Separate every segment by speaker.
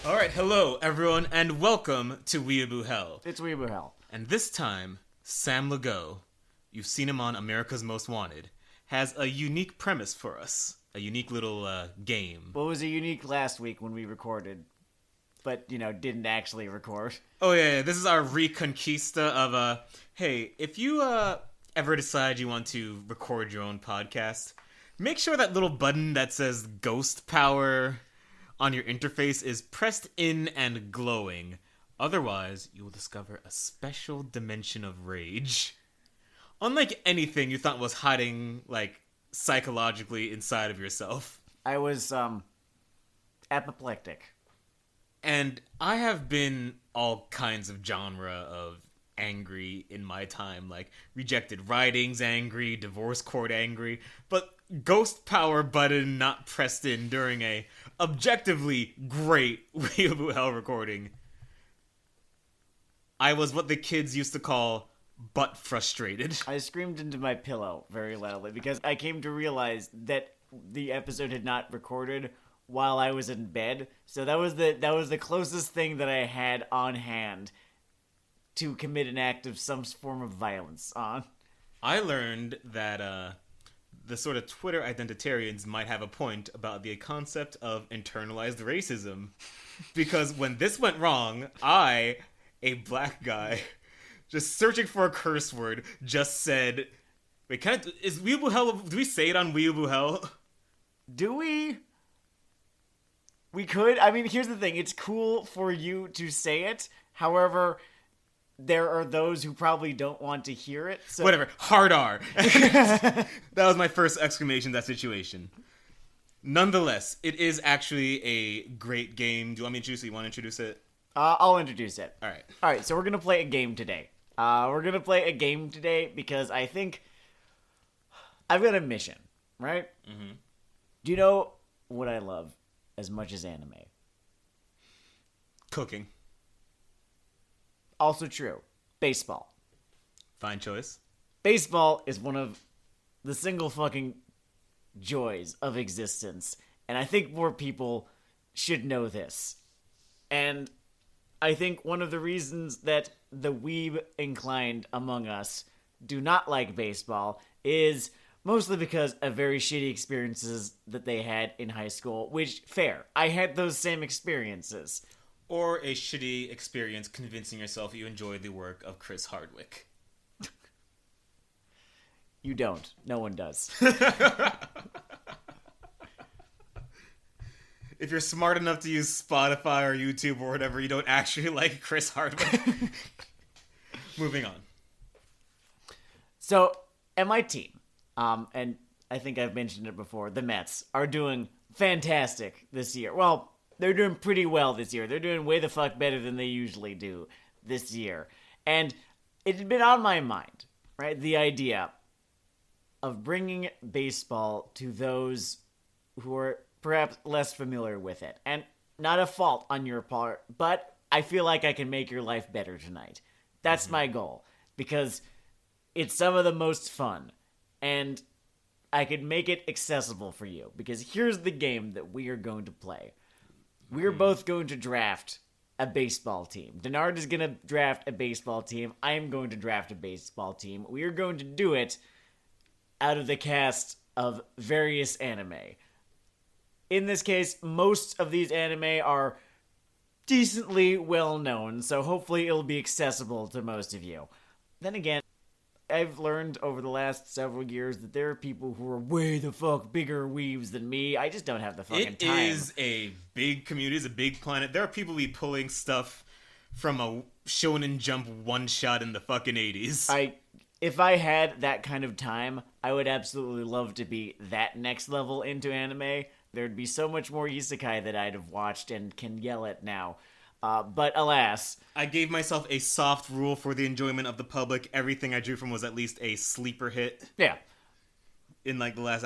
Speaker 1: Alright, hello everyone, and welcome to Weeaboo Hell.
Speaker 2: It's Weeaboo Hell.
Speaker 1: And this time, Sam Lagow, you've seen him on America's Most Wanted, has a unique premise for us. A unique little game.
Speaker 2: Well, it was a unique last week when we recorded, but, didn't actually record.
Speaker 1: Oh yeah, this is our reconquista of, hey, if you ever decide you want to record your own podcast, make sure that little button that says Ghost Power on your interface is pressed in and glowing. Otherwise, you will discover a special dimension of rage. Unlike anything you thought was hiding, psychologically inside of yourself.
Speaker 2: I was, apoplectic.
Speaker 1: And I have been all kinds of genre of angry in my time, like rejected writings angry, divorce court angry, but ghost power button not pressed in during a objectively great Weeaboo Hell recording. I was what the kids used to call butt frustrated.
Speaker 2: I screamed into my pillow very loudly because I came to realize that the episode had not recorded while I was in bed. So that was the closest thing that I had on hand to commit an act of some form of violence on.
Speaker 1: I learned that the sort of Twitter identitarians might have a point about the concept of internalized racism. Because when this went wrong, I, a black guy, just searching for a curse word, just said... Wait, is Weeaboo Hell... Do we say it on Weeaboo Hell?
Speaker 2: Do we? We could. I mean, here's the thing. It's cool for you to say it. However, there are those who probably don't want to hear it. So...
Speaker 1: Whatever. Hard R. That was my first exclamation in that situation. Nonetheless, it is actually a great game. Do you want me to introduce it? You want to introduce it?
Speaker 2: I'll introduce it.
Speaker 1: All right.
Speaker 2: All right, so we're going to play a game today. Because I think I've got a mission, right?
Speaker 1: Mm-hmm.
Speaker 2: Do you know what I love as much as anime?
Speaker 1: Cooking.
Speaker 2: Also true. Baseball.
Speaker 1: Fine choice.
Speaker 2: Baseball is one of the single fucking joys of existence. And I think more people should know this. And I think one of the reasons that the weeb-inclined among us do not like baseball is mostly because of very shitty experiences that they had in high school, which, fair. I had those same experiences.
Speaker 1: Or a shitty experience convincing yourself you enjoyed the work of Chris Hardwick.
Speaker 2: You don't. No one does.
Speaker 1: If you're smart enough to use Spotify or YouTube or whatever, you don't actually like Chris Hardwick. Moving on.
Speaker 2: So, and my team, and I think I've mentioned it before, the Mets, are doing fantastic this year. Well, they're doing pretty well this year. They're doing way the fuck better than they usually do this year. And it had been on my mind, right? The idea of bringing baseball to those who are perhaps less familiar with it. And not a fault on your part, but I feel like I can make your life better tonight. That's my goal. Because it's some of the most fun. And I could make it accessible for you. Because here's the game that we are going to play. We're both going to draft a baseball team. Dennard is going to draft a baseball team. I am going to draft a baseball team. We are going to do it out of the cast of various anime. In this case, most of these anime are decently well known, so hopefully it'll be accessible to most of you. Then again, I've learned over the last several years that there are people who are way the fuck bigger weebs than me. I just don't have the fucking time.
Speaker 1: It is a big community. It's a big planet. There are people be pulling stuff from a Shonen Jump one-shot in the fucking 80s.
Speaker 2: If I had that kind of time, I would absolutely love to be that next level into anime. There'd be so much more isekai that I'd have watched and can yell at now. But alas.
Speaker 1: I gave myself a soft rule for the enjoyment of the public. Everything I drew from was at least a sleeper hit.
Speaker 2: Yeah.
Speaker 1: In the last,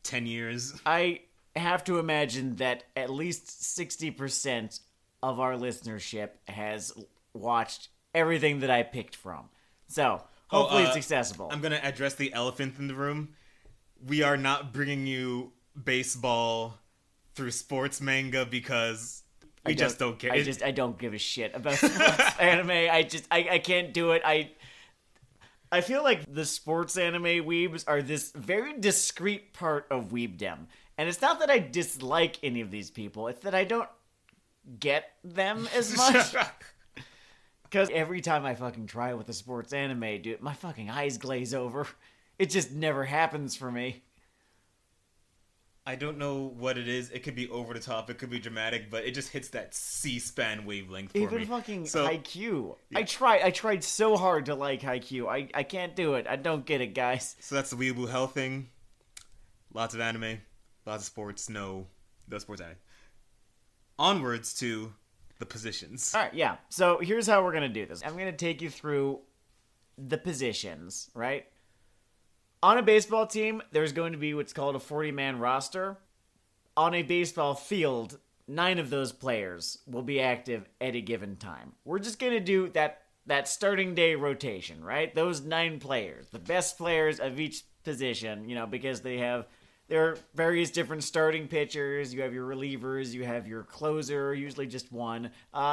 Speaker 1: 10 years.
Speaker 2: I have to imagine that at least 60% of our listenership has watched everything that I picked from. So, hopefully it's accessible.
Speaker 1: I'm going to address the elephant in the room. We are not bringing you baseball through sports manga because We just don't care.
Speaker 2: I don't give a shit about sports anime. I can't do it. I feel like the sports anime weebs are this very discrete part of weebdom. And it's not that I dislike any of these people, it's that I don't get them as much. Because every time I fucking try with a sports anime, dude, my fucking eyes glaze over. It just never happens for me.
Speaker 1: I don't know what it is. It could be over the top. It could be dramatic, but it just hits that C-SPAN wavelength for me.
Speaker 2: Even fucking Haikyuu. Yeah. I tried so hard to like Haikyuu. I can't do it. I don't get it, guys.
Speaker 1: So that's the Weeaboo Hell thing. Lots of anime. Lots of sports. No sports anime. Onwards to the positions.
Speaker 2: Alright, yeah. So here's how we're going to do this. I'm going to take you through the positions, right? On a baseball team, there's going to be what's called a 40-man roster. On a baseball field, 9 of those players will be active at a given time. We're just going to do that starting day rotation, right? Those 9 players, the best players of each position, because there are various different starting pitchers. You have your relievers, you have your closer, usually just one.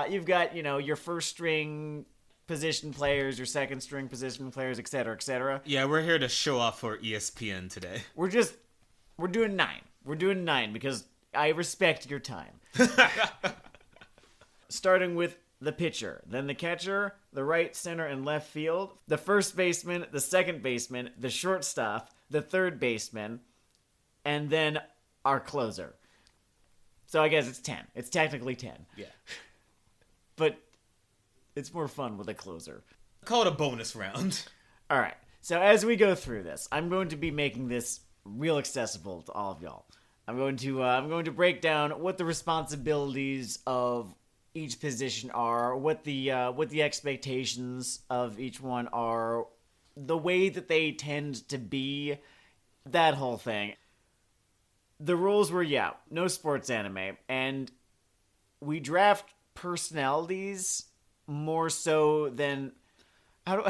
Speaker 2: You've got, your first string position players, your second string position players, etc., etc.
Speaker 1: Yeah, we're here to show off for ESPN today.
Speaker 2: We're doing 9. We're doing 9 because I respect your time. Starting with the pitcher, then the catcher, the right, center, and left field, the first baseman, the second baseman, the shortstop, the third baseman, and then our closer. So I guess it's 10. It's technically 10.
Speaker 1: Yeah.
Speaker 2: But it's more fun with a closer.
Speaker 1: Call it a bonus round.
Speaker 2: All right. So as we go through this, I'm going to be making this real accessible to all of y'all. I'm going to break down what the responsibilities of each position are, what the expectations of each one are, the way that they tend to be, that whole thing. The rules were, no sports anime, and we draft personalities more so than how do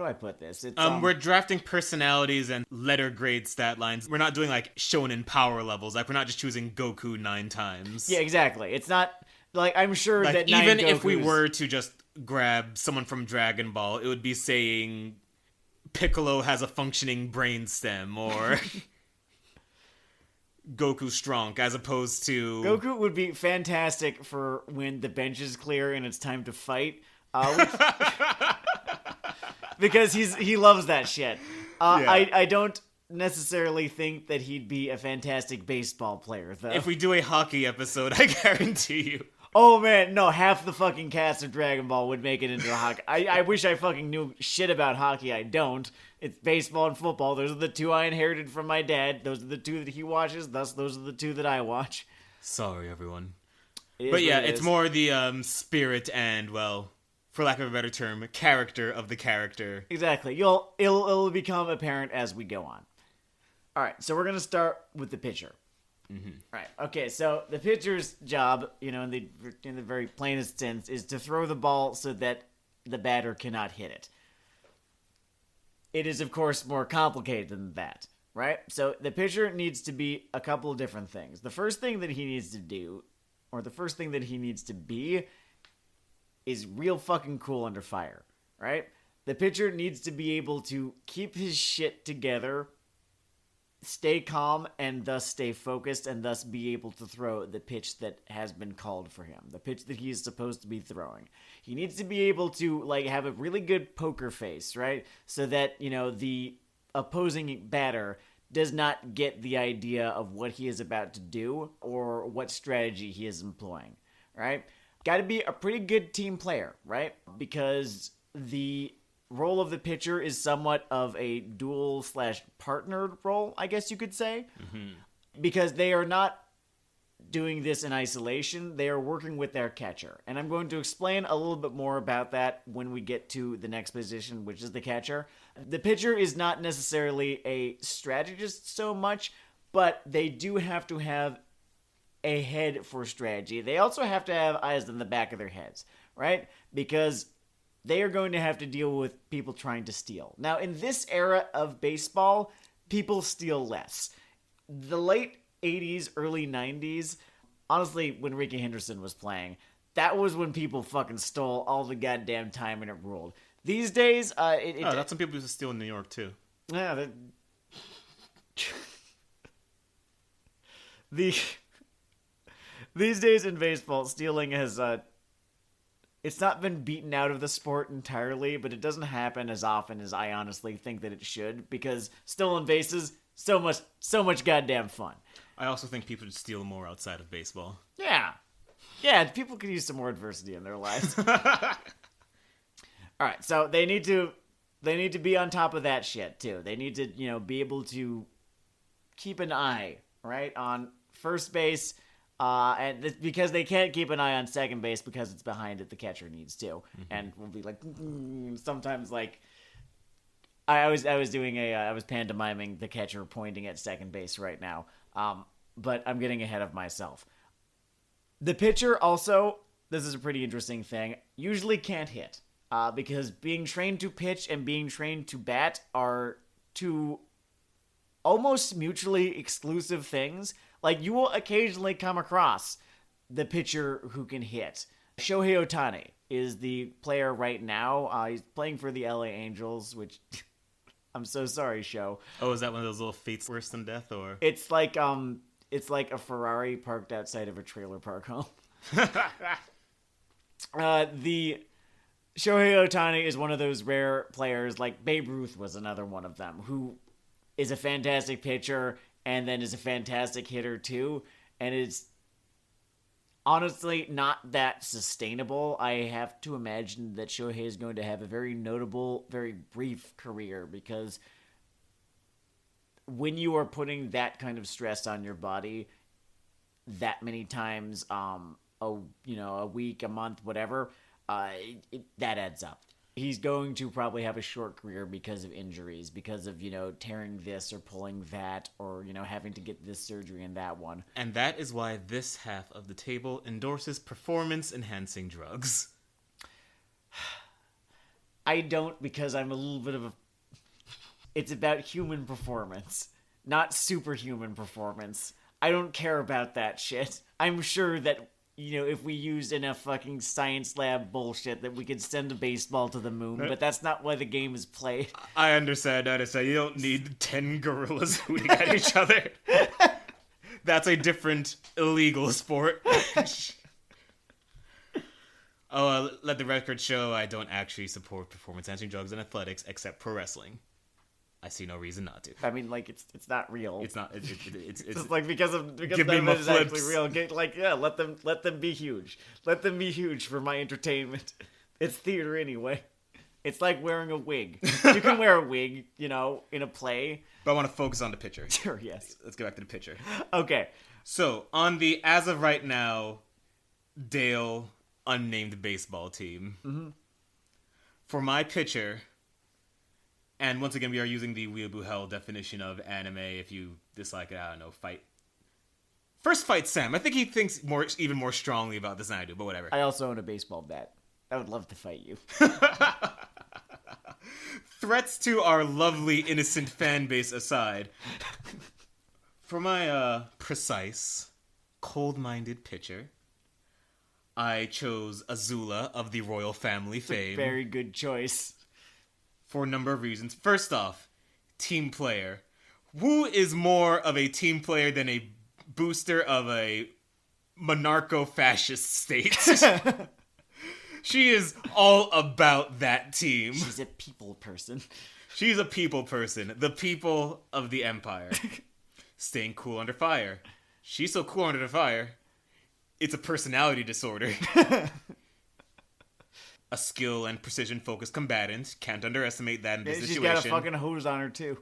Speaker 2: I put this? It's,
Speaker 1: we're drafting personalities and letter grade stat lines. We're not doing like shonen power levels. Like we're not just choosing Goku 9 times.
Speaker 2: Yeah, exactly. It's not like I'm sure that
Speaker 1: even if we were to just grab someone from Dragon Ball, it would be saying Piccolo has a functioning brainstem or Goku strong, as opposed to
Speaker 2: Goku would be fantastic for when the bench is clear and it's time to fight, because he loves that shit. I don't necessarily think that he'd be a fantastic baseball player, though.
Speaker 1: If we do a hockey episode, I guarantee you.
Speaker 2: Oh man, no, half the fucking cast of Dragon Ball would make it into the hockey. I wish I fucking knew shit about hockey. I don't. It's baseball and football. Those are the 2 I inherited from my dad. Those are the 2 that he watches. Thus, those are the 2 that I watch.
Speaker 1: Sorry, everyone. But yeah, it's more the spirit and, well, for lack of a better term, character of the character.
Speaker 2: Exactly. It'll become apparent as we go on. All right, so we're gonna start with the pitcher.
Speaker 1: Mm-hmm.
Speaker 2: All right. Okay. So the pitcher's job, in the very plainest sense, is to throw the ball so that the batter cannot hit it. It is, of course, more complicated than that, right? So the pitcher needs to be a couple of different things. The first thing that he needs to do, or the first thing that he needs to be, is real fucking cool under fire, right? The pitcher needs to be able to keep his shit together, stay calm, and thus stay focused, and thus be able to throw the pitch that has been called for him, the pitch that he is supposed to be throwing. He needs to be able to have a really good poker face, right? So that, the opposing batter does not get the idea of what he is about to do or what strategy he is employing, right? Got to be a pretty good team player, right? Because the role of the pitcher is somewhat of a dual/partnered role, I guess you could say. Mm-hmm. Because they are not doing this in isolation. They are working with their catcher. And I'm going to explain a little bit more about that when we get to the next position, which is the catcher. The pitcher is not necessarily a strategist so much, but they do have to have a head for strategy. They also have to have eyes in the back of their heads, right? Because they are going to have to deal with people trying to steal. Now, in this era of baseball, people steal less. The late 80s, early 90s, honestly, when Ricky Henderson was playing, that was when people fucking stole all the goddamn time and it ruled. These days,
Speaker 1: that's some people used to steal in New York too.
Speaker 2: Yeah, these days in baseball, stealing has it's not been beaten out of the sport entirely, but it doesn't happen as often as I honestly think that it should, because stolen bases, so much goddamn fun.
Speaker 1: I also think people should steal more outside of baseball.
Speaker 2: Yeah, people could use some more adversity in their lives. All right, so they need to be on top of that shit too. They need to, be able to keep an eye, right, on first base, because they can't keep an eye on second base because it's behind it. The catcher needs to, and we'll be like, sometimes like. I was pantomiming the catcher pointing at second base right now, but I'm getting ahead of myself. The pitcher also, this is a pretty interesting thing, usually can't hit. Because being trained to pitch and being trained to bat are two almost mutually exclusive things. Like, you will occasionally come across the pitcher who can hit. Shohei Ohtani is the player right now. He's playing for the LA Angels, which... I'm so sorry, Sho.
Speaker 1: Oh, is that one of those little fates worse than death, or?
Speaker 2: It's like a Ferrari parked outside of a trailer park home. The... Shohei Ohtani is one of those rare players, like Babe Ruth was another one of them, who is a fantastic pitcher and then is a fantastic hitter too, and it's honestly not that sustainable. I have to imagine that Shohei is going to have a very notable, very brief career, because when you are putting that kind of stress on your body that many times, a week, a month, whatever... that adds up. He's going to probably have a short career because of injuries, because of, tearing this or pulling that, or, having to get this surgery and that one.
Speaker 1: And that is why this half of the table endorses performance-enhancing drugs.
Speaker 2: I don't, because I'm a little bit of a... It's about human performance, not superhuman performance. I don't care about that shit. I'm sure that... if we used enough fucking science lab bullshit that we could send a baseball to the moon, but that's not why the game is played.
Speaker 1: I understand. You don't need 10 gorillas hooting at each other. That's a different illegal sport. Let the record show I don't actually support performance-enhancing drugs in athletics except pro wrestling. I see no reason not to.
Speaker 2: I mean, like, it's not real.
Speaker 1: It's not. It's
Speaker 2: just like because
Speaker 1: give me
Speaker 2: that is
Speaker 1: flips.
Speaker 2: actually real. Let them be huge. Let them be huge for my entertainment. It's theater anyway. It's like wearing a wig. You can wear a wig, in a play.
Speaker 1: But I want to focus on the pitcher.
Speaker 2: Sure, yes.
Speaker 1: Let's go back to the pitcher.
Speaker 2: Okay.
Speaker 1: So on the as of right now, Dayle unnamed baseball team. For my pitcher. And once again, we are using the Weeaboo Hell definition of anime. If you dislike it, I don't know, fight. First fight Sam. I think he thinks even more strongly about this than I do, but whatever.
Speaker 2: I also own a baseball bat. I would love to fight you.
Speaker 1: Threats to our lovely, innocent fan base aside, for my precise, cold-minded pitcher, I chose Azula of the royal family fame.
Speaker 2: Very good choice.
Speaker 1: For a number of reasons. First off, team player. Wu is more of a team player than a booster of a monarcho-fascist state. She is all about that team.
Speaker 2: She's a people person.
Speaker 1: She's a people person. The people of the empire. Staying cool under fire. She's so cool under the fire, it's a personality disorder. A skill and precision-focused combatant. Can't underestimate that in this situation.
Speaker 2: She's got a fucking hose on her, too.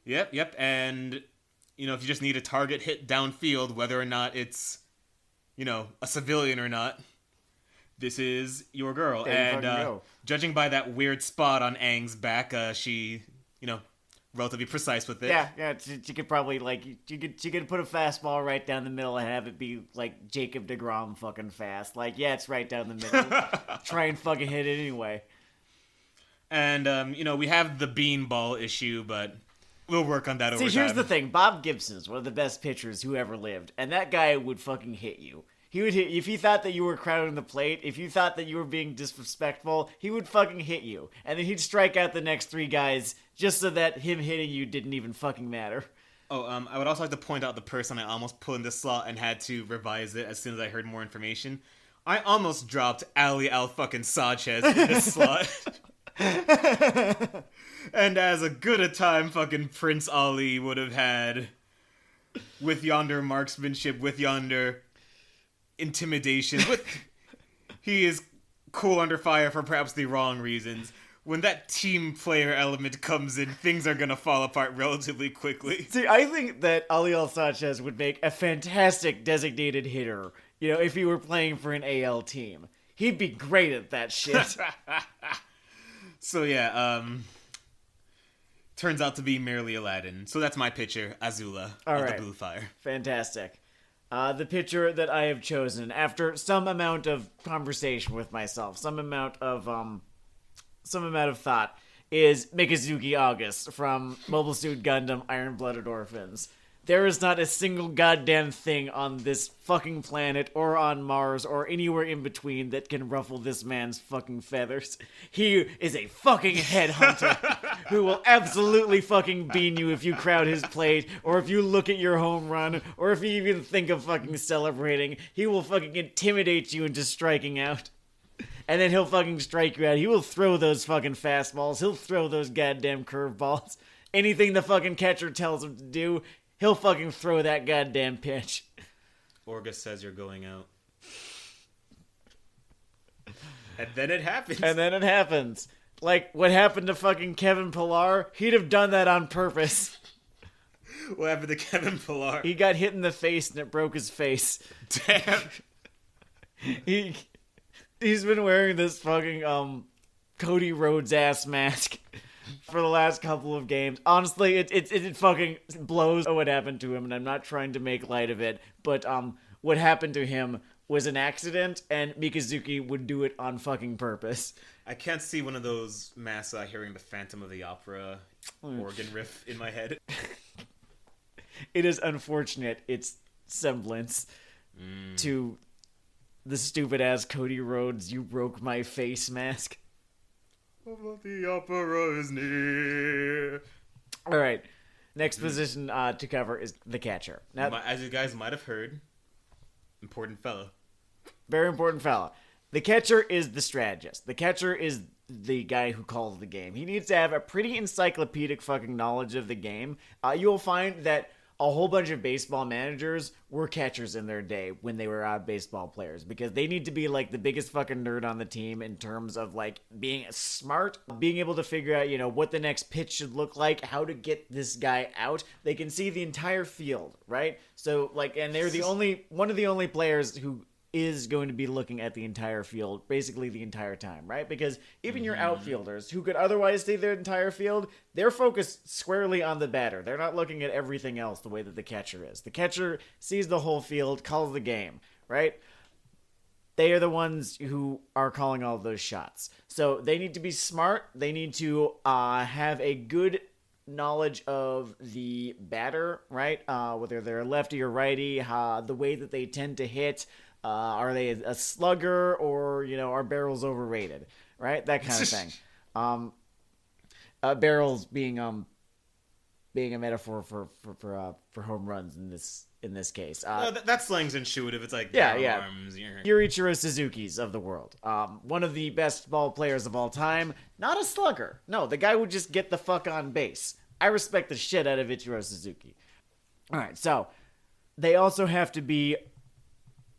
Speaker 1: Yep. And, if you just need a target hit downfield, whether or not it's, a civilian or not, this is your girl.
Speaker 2: There you
Speaker 1: and judging by that weird spot on Aang's back, she, relatively precise with it.
Speaker 2: Yeah. She could probably she could put a fastball right down the middle and have it be like Jacob deGrom fucking fast. It's right down the middle. Try and fucking hit it anyway.
Speaker 1: And we have the beanball issue, but We'll work on that over
Speaker 2: See,
Speaker 1: time.
Speaker 2: here's the thing. Bob Gibson is one of the best pitchers who ever lived, and that guy would fucking hit you. He would hit if he thought that you were crowding the plate, if you thought that you were being disrespectful, he would fucking hit you. And then he'd strike out the next 3 guys just so that him hitting you didn't even fucking matter.
Speaker 1: Oh, I would also like to point out the person I almost put in this slot and had to revise it as soon as I heard more information. I almost dropped Ali Al-fucking-Sanchez in this slot. And as a good a time fucking Prince Ali would have had, with yonder marksmanship, with yonder intimidation, he is cool under fire for perhaps the wrong reasons. When that team player element comes in, things are gonna fall apart relatively quickly.
Speaker 2: See, I think that Ali Al-Sanchez would make a fantastic designated hitter, if he were playing for an AL team. He'd be great at that shit.
Speaker 1: So yeah, turns out to be merely Aladdin. So that's my pitcher, Azula, of the Blue Fire.
Speaker 2: Fantastic. The pitcher that I have chosen, after some amount of conversation with myself, some amount of thought, is Mikazuki August from Mobile Suit Gundam Iron-Blooded Orphans. There is not a single goddamn thing on this fucking planet or on Mars or anywhere in between that can ruffle this man's fucking feathers. He is a fucking headhunter who will absolutely fucking bean you if you crowd his plate or if you look at your home run or if you even think of fucking celebrating. He will fucking intimidate you into striking out. And then he'll fucking strike you out. He will throw those fucking fastballs. He'll throw those goddamn curveballs. Anything the fucking catcher tells him to do, he'll fucking throw that goddamn pitch.
Speaker 1: Orga says you're going out. And then it happens. Like what happened to fucking Kevin Pillar, he'd have done that on purpose. What happened to Kevin Pillar?
Speaker 2: He got hit in the face and it broke his face.
Speaker 1: Damn.
Speaker 2: He's been wearing this fucking Cody Rhodes ass mask for the last couple of games. Honestly, it fucking blows what happened to him, and I'm not trying to make light of it, but what happened to him was an accident, and Mikazuki would do it on fucking purpose.
Speaker 1: I can't see one of those masks hearing the Phantom of the Opera organ riff in my head.
Speaker 2: It is unfortunate, its semblance to the stupid-ass Cody Rhodes, you broke my face mask.
Speaker 1: The opera is near.
Speaker 2: Alright, next position to cover is the catcher. Now,
Speaker 1: as you guys might have heard, important fella.
Speaker 2: Very important fella. The catcher is the strategist. The catcher is the guy who calls the game. He needs to have a pretty encyclopedic fucking knowledge of the game. You'll find that a whole bunch of baseball managers were catchers in their day when they were baseball players, because they need to be like the biggest fucking nerd on the team in terms of like being smart, being able to figure out, what the next pitch should look like, how to get this guy out. They can see the entire field, right? So like, and they're one of the only players who is going to be looking at the entire field basically the entire time, right? Because even your outfielders who could otherwise see their entire field, they're focused squarely on the batter. They're not looking at everything else the way that the catcher is. The catcher sees the whole field, calls the game, right? They are the ones who are calling all of those shots. So they need to be smart. They need to have a good knowledge of the batter, right? Whether they're lefty or righty, the way that they tend to hit. Are they a slugger, or are barrels overrated, right? That kind of thing. Barrels being a metaphor for home runs in this case.
Speaker 1: That slang's intuitive. It's like arms.
Speaker 2: Yurichiro Suzuki's of the world. One of the best ball players of all time. Not a slugger. No, the guy would just get the fuck on base. I respect the shit out of Ichiro Suzuki. All right, so they also have to be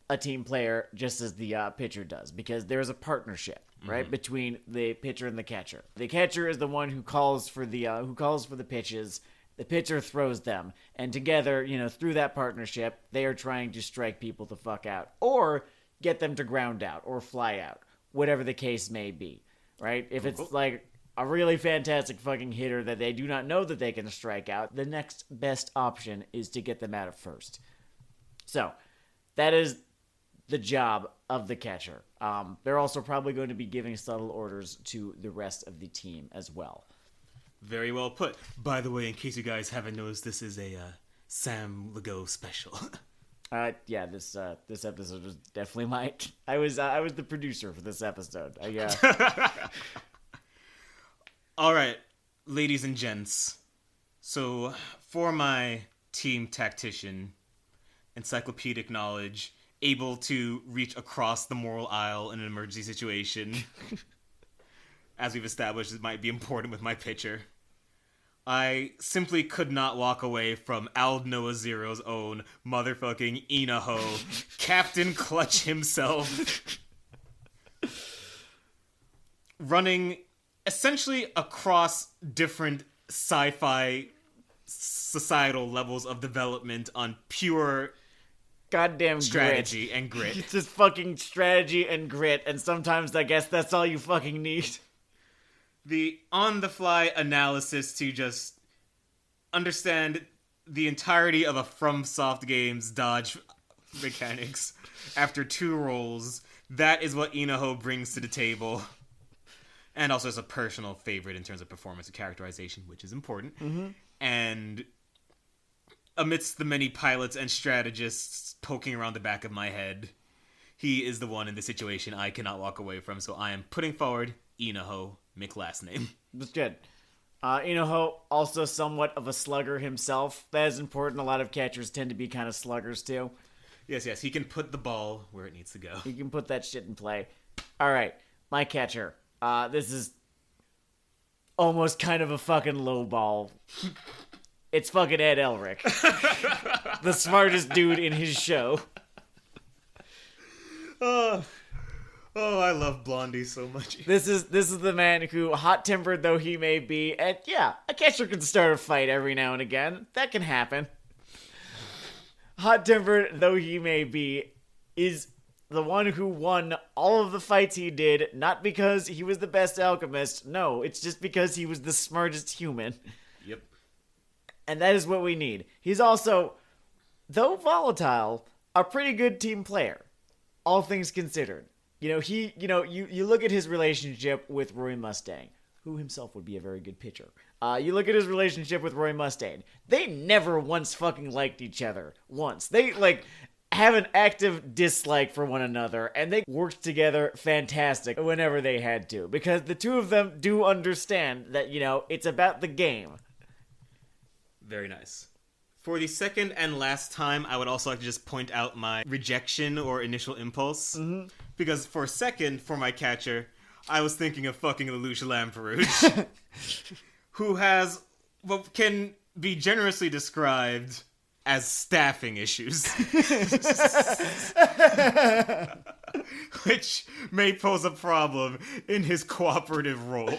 Speaker 2: a team player, just as the pitcher does, because there's a partnership, right, between the pitcher and the catcher. The catcher is the one who calls for the pitches. The pitcher throws them, and together, through that partnership, they are trying to strike people the fuck out, or get them to ground out or fly out, whatever the case may be, right? If it's like a really fantastic fucking hitter that they do not know that they can strike out, the next best option is to get them out at first. So that is the job of the catcher. They're also probably going to be giving subtle orders to the rest of the team as well.
Speaker 1: Very well put. By the way, in case you guys haven't noticed, this is a Sam Lagow special.
Speaker 2: Yeah, this episode was definitely I was the producer for this episode.
Speaker 1: All right, ladies and gents. So, for my team tactician, encyclopedic knowledge, able to reach across the moral aisle in an emergency situation, as we've established, it might be important with my pitcher. I simply could not walk away from Ald Noah Zero's own motherfucking Inaho, Captain Clutch himself, running essentially across different sci-fi societal levels of development on pure
Speaker 2: goddamn
Speaker 1: strategy and grit.
Speaker 2: It's just fucking strategy and grit, and sometimes I guess that's all you fucking need.
Speaker 1: The on-the-fly analysis to just understand the entirety of a FromSoft Games dodge mechanics after 2 rolls, that is what Inaho brings to the table. And also as a personal favorite in terms of performance and characterization, which is important.
Speaker 2: Mm-hmm.
Speaker 1: And amidst the many pilots and strategists poking around the back of my head, he is the one in the situation I cannot walk away from, so I am putting forward Inaho, Mick last name.
Speaker 2: That's good. Inaho, also somewhat of a slugger himself. That is important. A lot of catchers tend to be kind of sluggers, too.
Speaker 1: Yes, he can put the ball where it needs to go.
Speaker 2: He can put that shit in play. All right, my catcher. This is almost kind of a fucking low ball. It's fucking Ed Elric. The smartest dude in his show.
Speaker 1: Oh, I love Blondie so much.
Speaker 2: This is the man who, hot-tempered though he may be, and yeah, a catcher can start a fight every now and again. That can happen. Hot-tempered though he may be, is the one who won all of the fights he did, not because he was the best alchemist. No, it's just because he was the smartest human.
Speaker 1: Yep.
Speaker 2: And that is what we need. He's also, though volatile, a pretty good team player, all things considered. You look at his relationship with Roy Mustang, who himself would be a very good pitcher. You look at his relationship with Roy Mustang. They never once fucking liked each other. Once. They, have an active dislike for one another, and they worked together fantastic whenever they had to. Because the two of them do understand that, it's about the game.
Speaker 1: Very nice. For the second and last time, I would also like to just point out my rejection or initial impulse.
Speaker 2: Mm-hmm.
Speaker 1: Because for a second, for my catcher, I was thinking of fucking Lelouch Lamperouge, who has what can be generously described as staffing issues. Which may pose a problem in his cooperative role.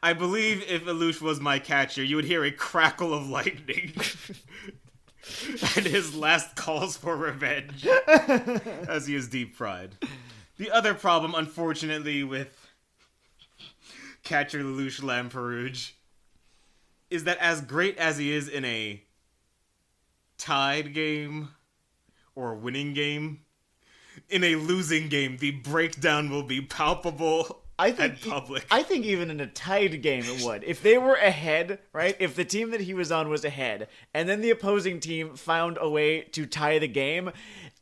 Speaker 1: I believe if Lelouch was my catcher, you would hear a crackle of lightning. And his last calls for revenge. As he is deep fried. The other problem, unfortunately, with catcher Lelouch Lamperouge is that as great as he is in a tied game or a winning game, in a losing game, the breakdown will be palpable and public.
Speaker 2: I think even in a tied game it would. If they were ahead, right? If the team that he was on was ahead, and then the opposing team found a way to tie the game,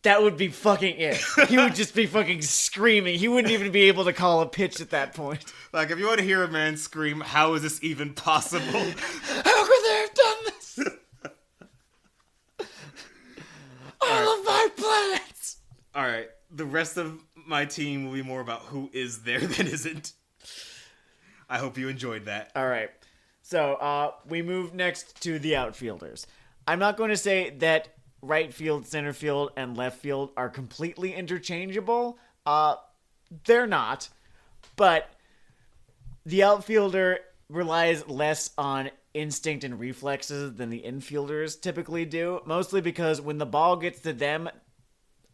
Speaker 2: that would be fucking it. He would just be fucking screaming. He wouldn't even be able to call a pitch at that point.
Speaker 1: Like, if you want to hear a man scream, how is this even possible?
Speaker 2: How could they have done this? All of my plans!
Speaker 1: Alright, the rest of my team will be more about who is there than isn't. I hope you enjoyed that.
Speaker 2: Alright, so we move next to the outfielders. I'm not going to say that right field, center field, and left field are completely interchangeable. They're not. But the outfielder relies less on instinct and reflexes than the infielders typically do. Mostly because when the ball gets to them,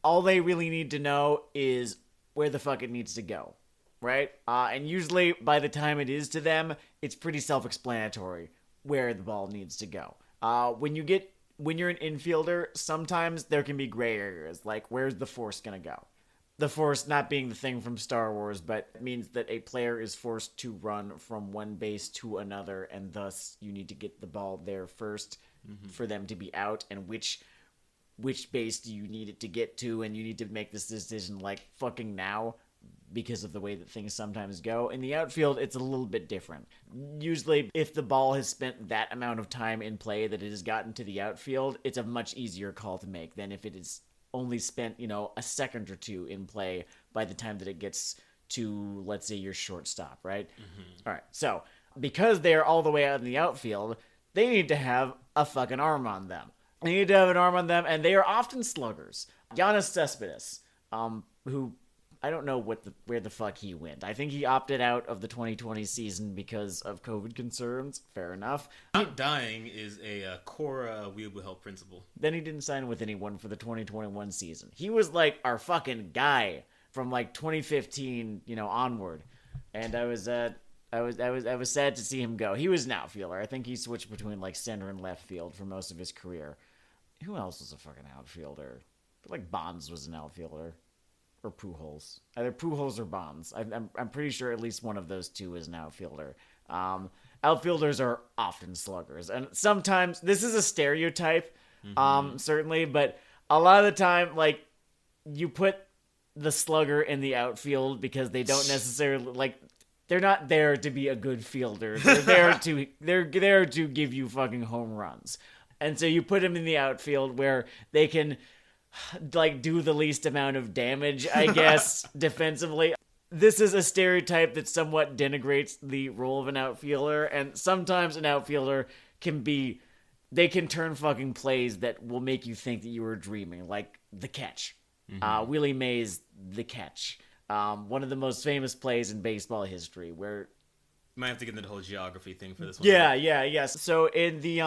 Speaker 2: all they really need to know is where the fuck it needs to go. Right? And usually by the time it is to them, it's pretty self-explanatory where the ball needs to go. When you're an infielder, sometimes there can be gray areas, like where's the force gonna go? the Force not being the thing from Star Wars, but it means that a player is forced to run from one base to another, and thus you need to get the ball there first for them to be out, and which base do you need it to get to, and you need to make this decision like fucking now because of the way that things sometimes go. In the outfield, it's a little bit different. Usually, if the ball has spent that amount of time in play that it has gotten to the outfield, it's a much easier call to make than if it is only spent, a second or two in play by the time that it gets to, let's say, your shortstop, right? All right, so because they're all the way out in the outfield, they need to have a fucking arm on them. They need to have an arm on them, and they are often sluggers. Giannis Cespedes, who I don't know where the fuck he went. I think he opted out of the 2020 season because of COVID concerns. Fair enough.
Speaker 1: Not dying is a core Weeaboo Hell principle.
Speaker 2: Then he didn't sign with anyone for the 2021 season. He was like our fucking guy from like 2015, onward. And I was sad to see him go. He was an outfielder. I think he switched between like center and left field for most of his career. Who else was a fucking outfielder? I feel like Bonds was an outfielder. Or Pujols. Either Pujols or Bonds. I'm pretty sure at least one of those two is an outfielder. Outfielders are often sluggers. And sometimes, this is a stereotype, certainly, but a lot of the time, like, you put the slugger in the outfield because they don't necessarily, like, they're not there to be a good fielder. They're there to give you fucking home runs. And so you put them in the outfield where they can like do the least amount of damage, I guess, defensively. This is a stereotype that somewhat denigrates the role of an outfielder, and sometimes an outfielder they can turn fucking plays that will make you think that you were dreaming, like the catch. Willie Mays, the catch. One of the most famous plays in baseball history, where...
Speaker 1: Might have to get into the whole geography thing for this one.
Speaker 2: Yeah. So in the,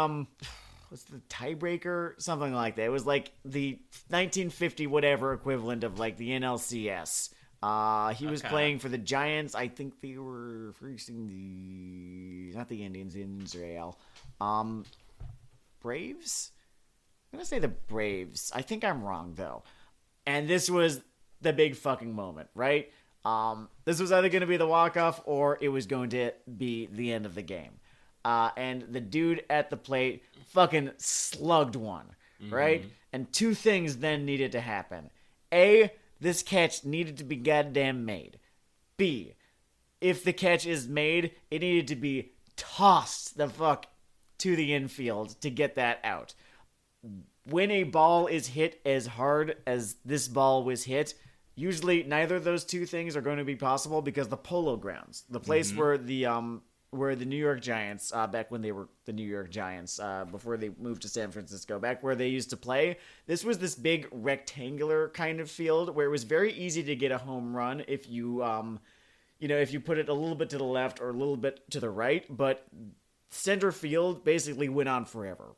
Speaker 2: what's the tiebreaker? Something like that. It was like the 1950 whatever equivalent of like the NLCS. He was playing for the Giants. I think they were facing not the Indians, in Israel. Braves? I'm going to say the Braves. I think I'm wrong though. And this was the big fucking moment, right? This was either going to be the walk-off or it was going to be the end of the game. And the dude at the plate fucking slugged one, right? And two things then needed to happen. A, this catch needed to be goddamn made. B, if the catch is made, it needed to be tossed the fuck to the infield to get that out. When a ball is hit as hard as this ball was hit, usually neither of those two things are going to be possible because the Polo Grounds, the place where the New York Giants, back when they were the New York Giants, before they moved to San Francisco, back where they used to play, this was this big rectangular kind of field where it was very easy to get a home run if you, if you put it a little bit to the left or a little bit to the right, but center field basically went on forever.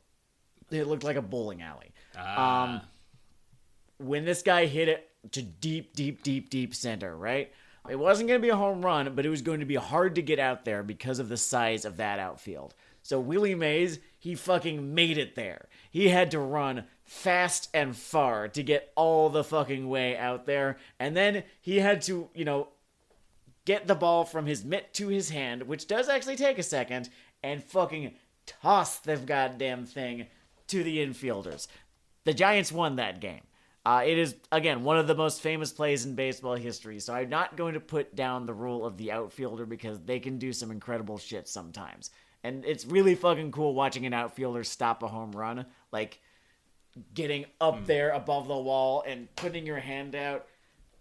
Speaker 2: It looked like a bowling alley. When this guy hit it to deep center, right? It wasn't going to be a home run, but it was going to be hard to get out there because of the size of that outfield. So Willie Mays, he fucking made it there. He had to run fast and far to get all the fucking way out there. And then he had to, get the ball from his mitt to his hand, which does actually take a second, and fucking toss the goddamn thing to the infielders. The Giants won that game. It is, again, one of the most famous plays in baseball history, so I'm not going to put down the rule of the outfielder because they can do some incredible shit sometimes. And it's really fucking cool watching an outfielder stop a home run, like getting up there above the wall and putting your hand out.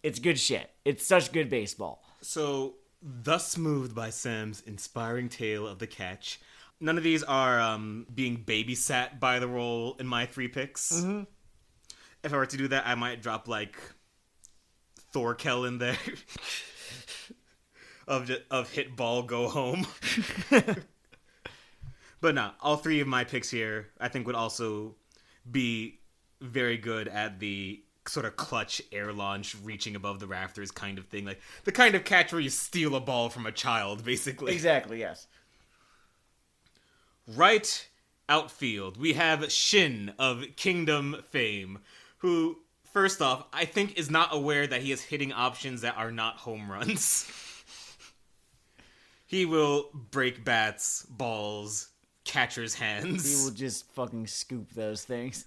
Speaker 2: It's good shit. It's such good baseball.
Speaker 1: So, thus moved by Sam's inspiring tale of the catch, none of these are being babysat by the role in my 3 picks. If I were to do that, I might drop, like, Thorkel in there. of hit ball, go home. But no, all 3 of my picks here, I think, would also be very good at the sort of clutch air launch, reaching above the rafters kind of thing. Like, the kind of catch where you steal a ball from a child, basically.
Speaker 2: Exactly, yes.
Speaker 1: Right outfield, we have Shin of Kingdom fame, who first off, I think is not aware that he has hitting options that are not home runs. He will break bats, balls, catcher's hands.
Speaker 2: He will just fucking scoop those things.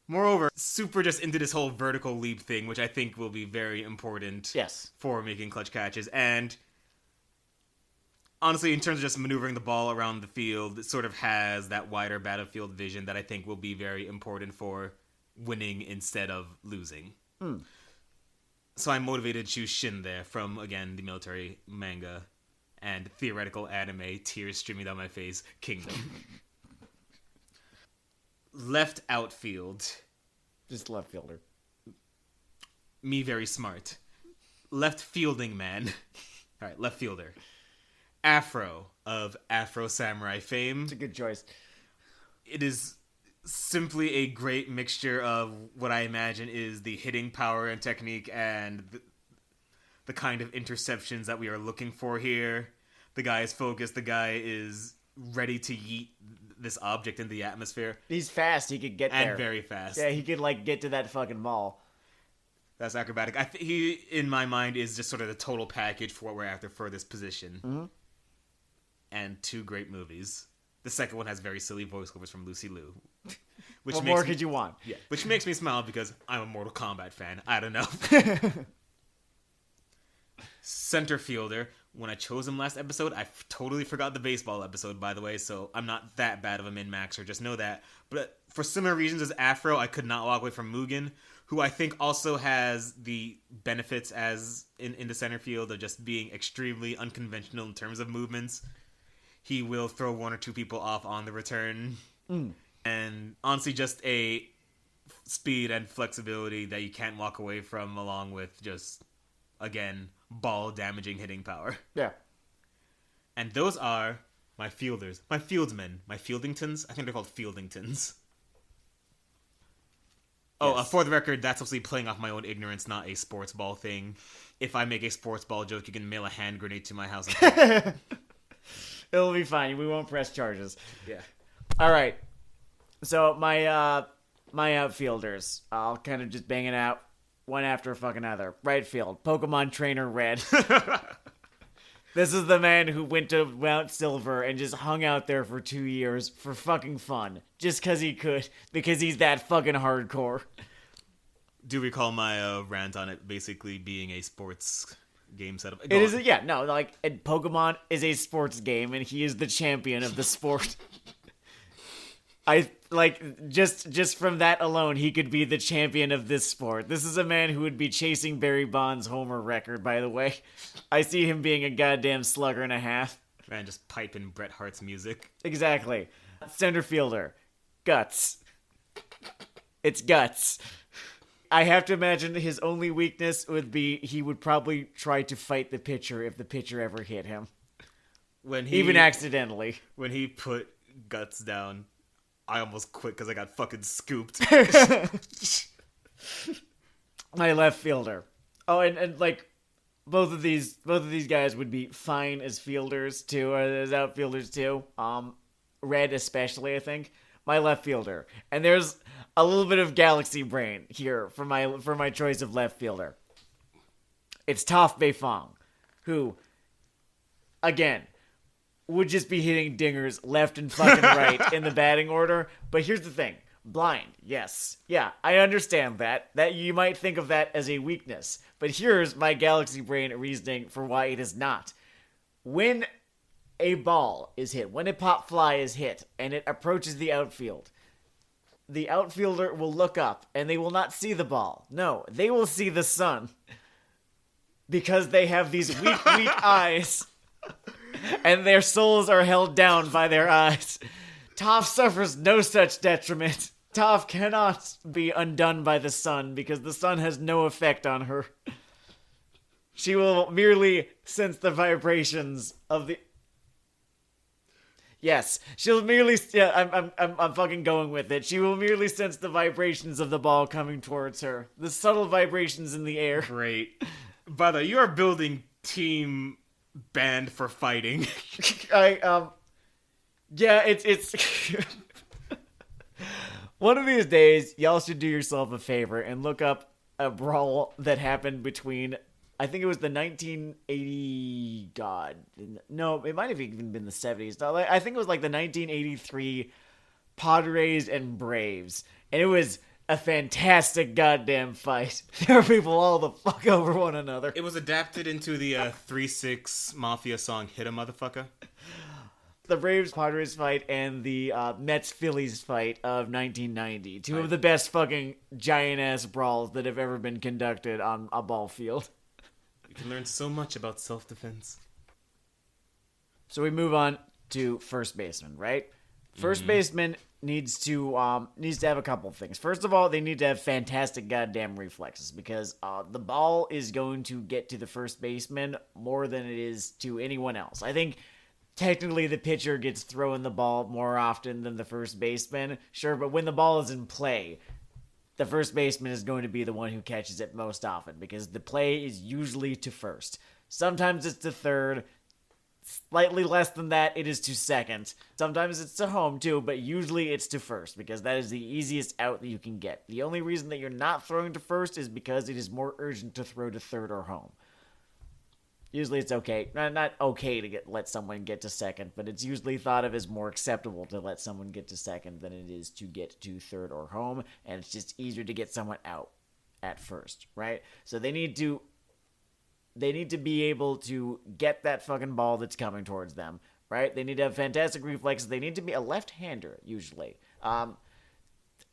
Speaker 1: Moreover, super just into this whole vertical leap thing, which I think will be very important for making clutch catches. And honestly, in terms of just maneuvering the ball around the field, it sort of has that wider battlefield vision that I think will be very important for winning instead of losing. So I'm motivated to choose Shin there from, again, the military manga and theoretical anime, tears streaming down my face, Kingdom. Left outfield.
Speaker 2: Just left fielder.
Speaker 1: Me very smart. Left fielding man. Alright, left fielder. Afro of Afro Samurai fame.
Speaker 2: It's a good choice.
Speaker 1: It is simply a great mixture of what I imagine is the hitting power and technique and the kind of interceptions that we are looking for here. The guy is focused. The guy is ready to yeet this object in the atmosphere.
Speaker 2: He's fast. He could get there.
Speaker 1: And very fast.
Speaker 2: Yeah, he could, get to that fucking ball.
Speaker 1: That's acrobatic. He, in my mind, is just sort of the total package for what we're after for this position.
Speaker 2: Mm-hmm.
Speaker 1: And 2 great movies. The second one has very silly voiceovers from Lucy Liu.
Speaker 2: What more could you want?
Speaker 1: Yeah, which makes me smile because I'm a Mortal Kombat fan. I don't know. Center fielder. When I chose him last episode, I totally forgot the baseball episode, by the way, so I'm not that bad of a min-maxer, just know that. But for similar reasons as Afro, I could not walk away from Mugen, who I think also has the benefits as in the center field of just being extremely unconventional in terms of movements. He will throw 1 or 2 people off on the return. And honestly, just a speed and flexibility that you can't walk away from, along with just, again, ball-damaging hitting power.
Speaker 2: Yeah.
Speaker 1: And those are my fielders. My fieldsmen. My fieldingtons? I think they're called fieldingtons. Oh,
Speaker 2: Yes.
Speaker 1: For the record, that's obviously playing off my own ignorance, not a sports ball thing. If I make a sports ball joke, you can mail a hand grenade to my house.
Speaker 2: It'll be fine. We won't press charges.
Speaker 1: Yeah.
Speaker 2: All right. So my outfielders, I'll kind of just bang it out one after fucking other. Right field, Pokemon Trainer Red. This is the man who went to Mount Silver and just hung out there for 2 years for fucking fun. Just because he could. Because he's that fucking hardcore.
Speaker 1: Do recall my rant on it basically being a sports game setup.
Speaker 2: It is, and Pokemon is a sports game, and he is the champion of the sport. Just from that alone, he could be the champion of this sport. This is a man who would be chasing Barry Bonds' homer record, by the way. I see him being a goddamn slugger and a half.
Speaker 1: Man, just piping Bret Hart's music.
Speaker 2: Exactly. Center fielder. Guts. It's Guts. I have to imagine his only weakness would be he would probably try to fight the pitcher if the pitcher ever hit him. Even accidentally.
Speaker 1: When he put Guts down, I almost quit because I got fucking scooped.
Speaker 2: My left fielder. Oh, and both of these guys would be fine as fielders too, or as outfielders too. Red especially, I think. My left fielder. And there's a little bit of galaxy brain here for my choice of left fielder. It's Toph Beifong, who, again, would just be hitting dingers left and fucking right in the batting order. But here's the thing. Blind, yes. Yeah, I understand that. That you might think of that as a weakness. But here's my galaxy brain reasoning for why it is not. When a ball is hit, when a pop fly is hit, and it approaches the outfield, the outfielder will look up, and they will not see the ball. No, they will see the sun. Because they have these weak eyes. And their souls are held down by their eyes. Toph suffers no such detriment. Toph cannot be undone by the sun because the sun has no effect on her. She will merely sense the vibrations of the... Yes, she'll merely... Yeah, I'm fucking going with it. She will merely sense the vibrations of the ball coming towards her. The subtle vibrations in the air.
Speaker 1: Great. By the way, you are building team band for fighting.
Speaker 2: Yeah, it's One of these days, y'all should do yourself a favor and look up a brawl that happened between, I think it was the 1980, no, it might have even been the 70s. No, I think it was like the 1983 Padres and Braves. And it was a fantastic goddamn fight. There were people all the fuck over one another.
Speaker 1: It was adapted into the 3-6 Mafia song Hit a Motherfucker.
Speaker 2: The Braves-Padres fight and the Mets-Phillies fight of 1990. Two of the best fucking giant-ass brawls that have ever been conducted on a ball field.
Speaker 1: You can learn so much about self-defense.
Speaker 2: So we move on to first baseman, right? First baseman needs to have a couple of things. First of all, they need to have fantastic goddamn reflexes because the ball is going to get to the first baseman more than it is to anyone else. I think technically the pitcher gets thrown the ball more often than the first baseman, sure, but when the ball is in play, the first baseman is going to be the one who catches it most often because the play is usually to first. Sometimes it's to third. Slightly less than that, it is to second. Sometimes it's to home, too, but usually it's to first, because that is the easiest out that you can get. The only reason that you're not throwing to first is because it is more urgent to throw to third or home. Usually it's okay. Not okay to let someone get to second, but it's usually thought of as more acceptable to let someone get to second than it is to get to third or home, and it's just easier to get someone out at first, right? So they need to be able to get that fucking ball that's coming towards them, right? They need to have fantastic reflexes. They need to be a left-hander, usually.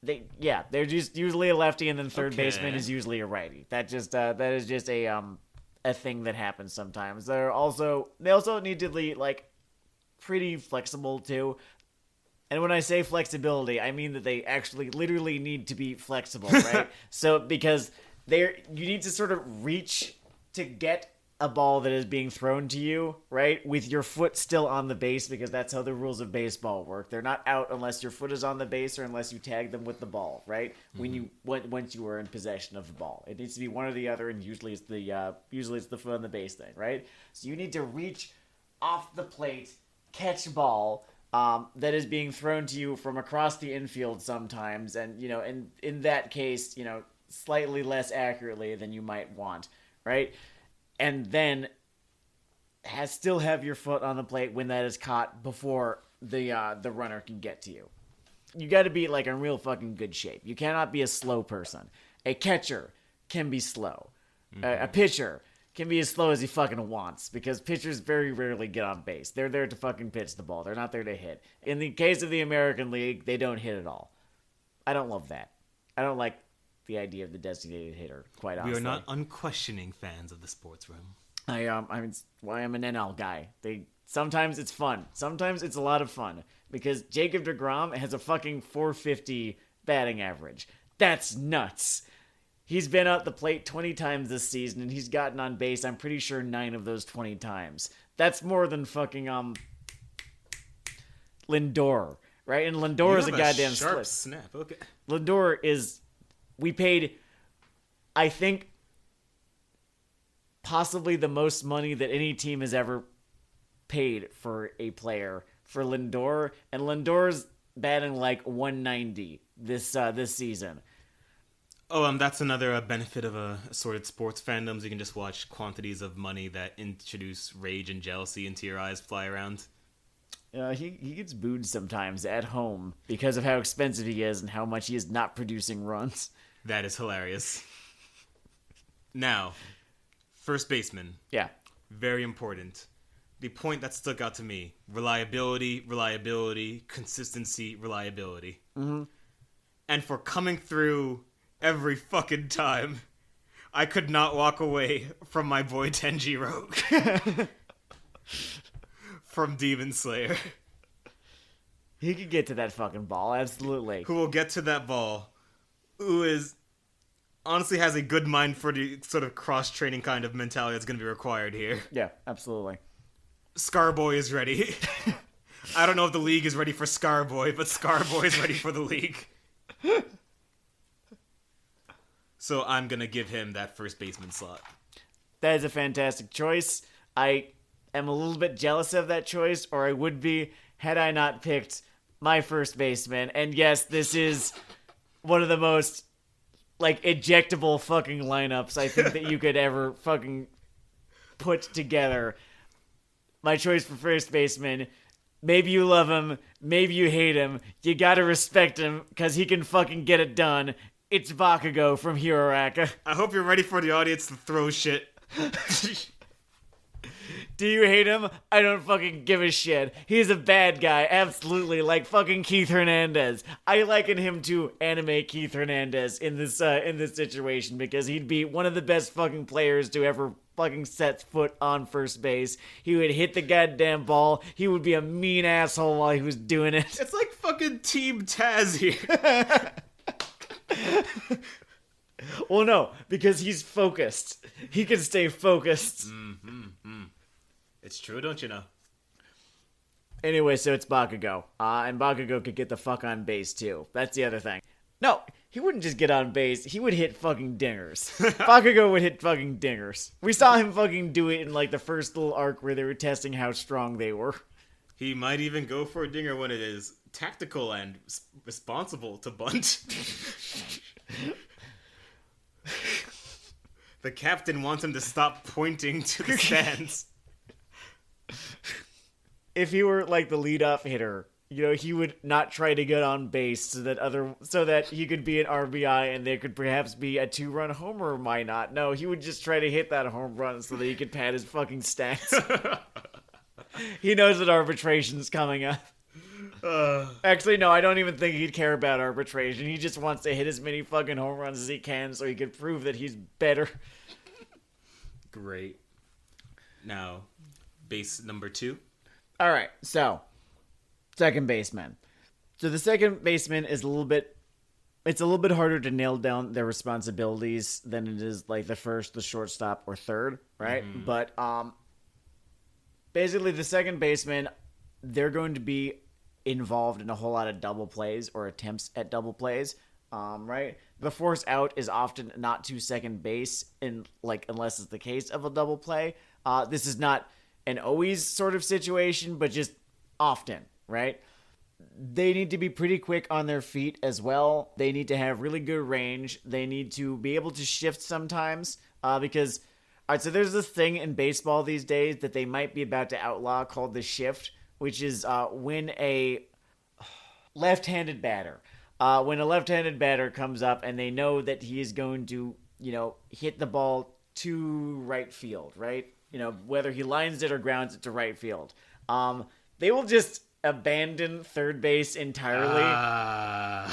Speaker 2: They're just usually a lefty, and then third baseman is usually a righty. That is just a thing that happens sometimes. They also need to be like pretty flexible too. And when I say flexibility, I mean that they actually literally need to be flexible, right? So because you need to sort of reach to get a ball that is being thrown to you, right? With your foot still on the base, because that's how the rules of baseball work. They're not out unless your foot is on the base or unless you tag them with the ball, right? Once you are in possession of the ball, it needs to be one or the other, and usually it's the foot on the base thing, right? So you need to reach off the plate, catch ball that is being thrown to you from across the infield sometimes, and in that case, slightly less accurately than you might want. Right? And then still have your foot on the plate when that is caught before the runner can get to you. You got to be like in real fucking good shape. You cannot be a slow person. A catcher can be slow. A pitcher can be as slow as he fucking wants because pitchers very rarely get on base. They're there to fucking pitch the ball. They're not there to hit. In the case of the American League, they don't hit at all. I don't love that. I don't like the idea of the designated hitter, quite honestly.
Speaker 1: We are not unquestioning fans of the sports room.
Speaker 2: I'm an NL guy. Sometimes it's fun. Sometimes it's a lot of fun because Jacob deGrom has a fucking 450 batting average. That's nuts. He's been at the plate 20 times this season and he's gotten on base, I'm pretty sure 9 of those 20 times. That's more than fucking Lindor, right? And Lindor is a goddamn
Speaker 1: sharp snap. Okay.
Speaker 2: Lindor is. We paid, I think, possibly the most money that any team has ever paid for a player for Lindor, and Lindor's batting like 190 this season.
Speaker 1: Oh, that's another benefit of assorted sports fandoms. You can just watch quantities of money that introduce rage and jealousy into your eyes fly around.
Speaker 2: He gets booed sometimes at home because of how expensive he is and how much he is not producing runs.
Speaker 1: That is hilarious. Now, first baseman.
Speaker 2: Yeah.
Speaker 1: Very important. The point that stuck out to me. Reliability, consistency, reliability.
Speaker 2: Mm-hmm.
Speaker 1: And for coming through every fucking time, I could not walk away from my boy Tenjiro. From Demon Slayer.
Speaker 2: He could get to that fucking ball, absolutely.
Speaker 1: Who will get to that ball. Who is honestly has a good mind for the sort of cross-training kind of mentality that's going to be required here.
Speaker 2: Yeah, absolutely.
Speaker 1: Scarboy is ready. I don't know if the league is ready for Scarboy, but Scarboy is ready for the league. So I'm going to give him that first baseman slot.
Speaker 2: That is a fantastic choice. I am a little bit jealous of that choice, or I would be had I not picked my first baseman. And yes, this is one of the most, like, ejectable fucking lineups I think that you could ever fucking put together. My choice for first baseman, maybe you love him, maybe you hate him, you gotta respect him, because he can fucking get it done. It's Bakugo from Hero Acca.
Speaker 1: I hope you're ready for the audience to throw shit.
Speaker 2: Do you hate him? I don't fucking give a shit. He's a bad guy, absolutely, like fucking Keith Hernandez. I liken him to anime Keith Hernandez in this situation because he'd be one of the best fucking players to ever fucking set foot on first base. He would hit the goddamn ball. He would be a mean asshole while he was doing it.
Speaker 1: It's like fucking Team Taz here.
Speaker 2: Well, no, because he's focused. He can stay focused.
Speaker 1: It's true, don't you know?
Speaker 2: Anyway, so it's Bakugo. And Bakugo could get the fuck on base, too. That's the other thing. No, he wouldn't just get on base. He would hit fucking dingers. Bakugo would hit fucking dingers. We saw him fucking do it in, like, the first little arc where they were testing how strong they were.
Speaker 1: He might even go for a dinger when it is tactical and responsible to bunt. The captain wants him to stop pointing to the stands.
Speaker 2: If he were like the leadoff hitter, you know, he would not try to get on base so that he could be an RBI and there could perhaps be a 2-run homer. Why not? No, he would just try to hit that home run so that he could pad his fucking stats. He knows that arbitration's coming up. Actually, no, I don't even think he'd care about arbitration. He just wants to hit as many fucking home runs as he can so he could prove that he's better.
Speaker 1: Great. Now, base number 2.
Speaker 2: All right, so second baseman. So the second baseman is a little bit harder to nail down their responsibilities than it is like the first, the shortstop, or third, right? Mm-hmm. But basically the second baseman, they're going to be involved in a whole lot of double plays or attempts at double plays, right? The force out is often not to second base unless it's the case of a double play. This is not an always sort of situation, but just often, right? They need to be pretty quick on their feet as well. They need to have really good range. They need to be able to shift sometimes, because, all right, so there's this thing in baseball these days that they might be about to outlaw called the shift, which is when a left-handed batter comes up and they know that he is going to, hit the ball to right field, right? Whether he lines it or grounds it to right field. They will just abandon third base entirely.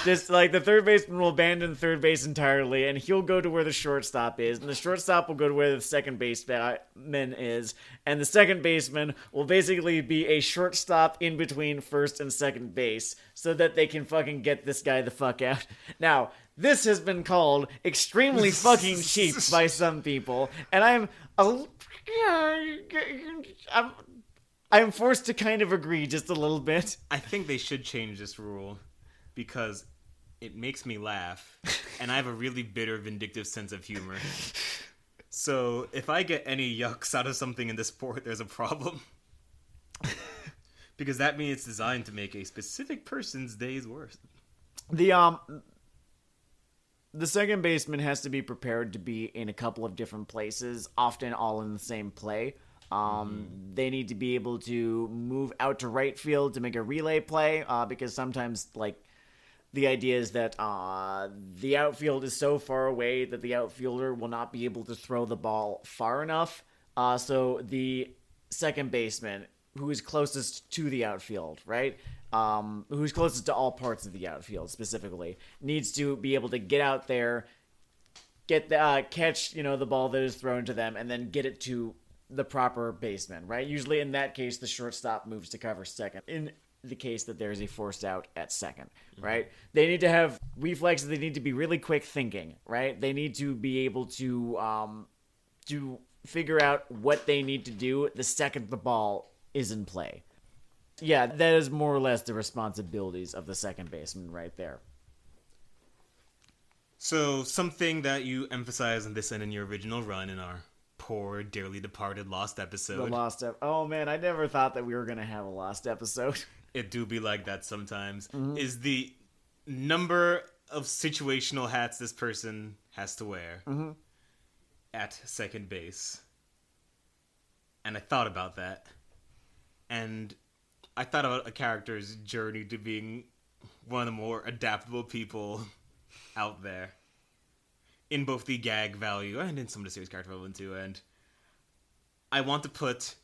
Speaker 2: Just like the third baseman will abandon third base entirely, and he'll go to where the shortstop is, and the shortstop will go to where the second baseman is, and the second baseman will basically be a shortstop in between first and second base, so that they can fucking get this guy the fuck out. Now, this has been called extremely fucking cheap by some people, and I'm forced to kind of agree just a little bit.
Speaker 1: I think they should change this rule because it makes me laugh, and I have a really bitter, vindictive sense of humor. So if I get any yucks out of something in this sport, there's a problem. Because that means it's designed to make a specific person's days worse.
Speaker 2: The second baseman has to be prepared to be in a couple of different places, often all in the same play. They need to be able to move out to right field to make a relay play, because sometimes, the idea is that the outfield is so far away that the outfielder will not be able to throw the ball far enough. So the second baseman, who is closest to the outfield, right? Who's closest to all parts of the outfield specifically, needs to be able to get out there, catch, the ball that is thrown to them, and then get it to the proper baseman, right? Usually in that case, the shortstop moves to cover second. In the case that there is a forced out at second, right? They need to have reflexes. They need to be really quick thinking, right? They need to be able to figure out what they need to do the second the ball is in play. Yeah, that is more or less the responsibilities of the second baseman right there.
Speaker 1: So something that you emphasize in this and in your original run in our poor, dearly departed lost episode.
Speaker 2: Oh man, I never thought that we were going to have a lost episode.
Speaker 1: It do be like that sometimes. Mm-hmm. Is the number of situational hats this person has to wear at second base. And I thought about that. And I thought about a character's journey to being one of the more adaptable people out there. In both the gag value and in some of the serious character development too. And I want to put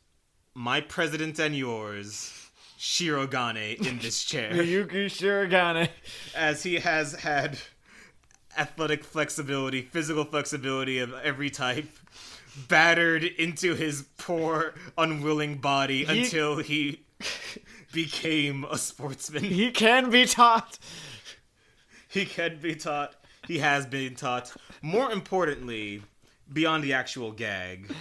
Speaker 1: my president and yours, Shirogane, in this chair.
Speaker 2: Miyuki Shirogane.
Speaker 1: As he has had athletic flexibility, physical flexibility of every type, battered into his poor, unwilling body until he became a sportsman.
Speaker 2: He can be taught.
Speaker 1: He can be taught. He has been taught. More importantly, beyond the actual gag,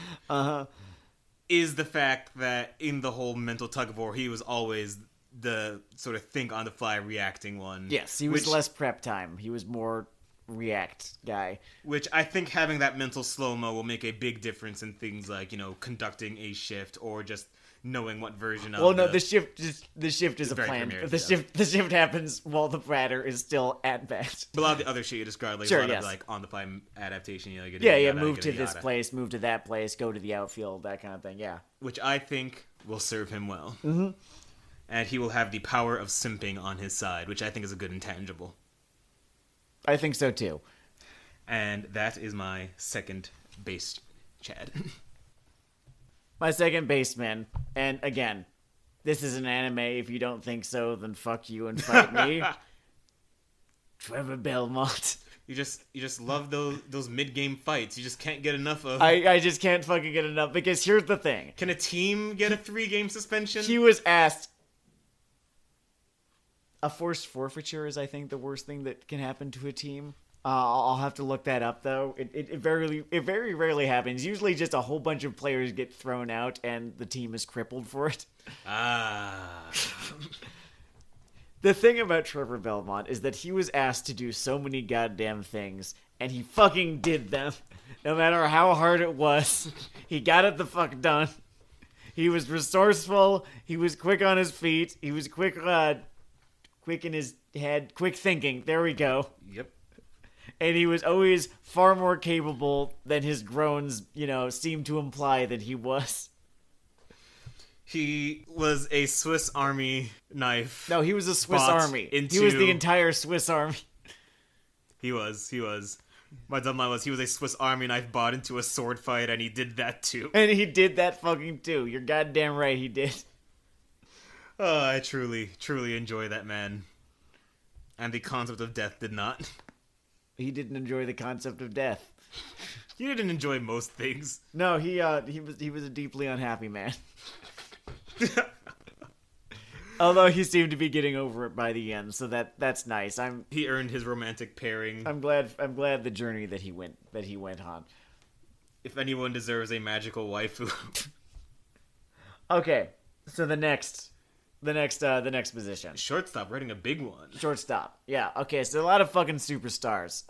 Speaker 1: is the fact that in the whole mental tug of war, he was always the sort of think on the fly reacting one.
Speaker 2: Yes, he was less prep time. He was more react guy.
Speaker 1: Which I think having that mental slow-mo will make a big difference in things like, conducting a shift or just knowing what version of
Speaker 2: the shift is a plan. The shift happens while the batter is still at bat.
Speaker 1: But a lot of the other shit you described, like
Speaker 2: sure,
Speaker 1: a lot of like on the fly adaptation,
Speaker 2: move to this place, move to that place, go to the outfield, that kind of thing. Yeah,
Speaker 1: which I think will serve him well. Mm-hmm. And he will have the power of simping on his side, which I think is a good intangible.
Speaker 2: I think so too.
Speaker 1: And that is my second base, Chad.
Speaker 2: My second baseman, and again, this is an anime. If you don't think so, then fuck you and fight me. Trevor Belmont.
Speaker 1: You just love those mid-game fights. You just can't get enough of.
Speaker 2: I just can't fucking get enough, because here's the thing.
Speaker 1: Can a team get a 3-game suspension?
Speaker 2: He was asked. A forced forfeiture is, I think, the worst thing that can happen to a team. I'll have to look that up, though. It very rarely happens. Usually just a whole bunch of players get thrown out and the team is crippled for it. The thing about Trevor Belmont is that he was asked to do so many goddamn things, and he fucking did them. No matter how hard it was, he got it the fuck done. He was resourceful. He was quick on his feet. He was quick in his head. Quick thinking. There we go.
Speaker 1: Yep.
Speaker 2: And he was always far more capable than his groans, seemed to imply that he was.
Speaker 1: He was a Swiss Army knife.
Speaker 2: No, he was a Swiss Army. He was the entire Swiss Army.
Speaker 1: He was. My dumb line was he was a Swiss Army knife bought into a sword fight, and he did that too.
Speaker 2: And he did that fucking too. You're goddamn right he did.
Speaker 1: Oh, I truly, truly enjoy that man. And the concept of death did not.
Speaker 2: He didn't enjoy the concept of death.
Speaker 1: He didn't enjoy most things.
Speaker 2: No, he was a deeply unhappy man. Although he seemed to be getting over it by the end, so that's nice.
Speaker 1: He earned his romantic pairing.
Speaker 2: I'm glad the journey that he went on.
Speaker 1: If anyone deserves a magical waifu.
Speaker 2: Okay, so the next position.
Speaker 1: Shortstop, writing a big one.
Speaker 2: Shortstop. Yeah. Okay. So a lot of fucking superstars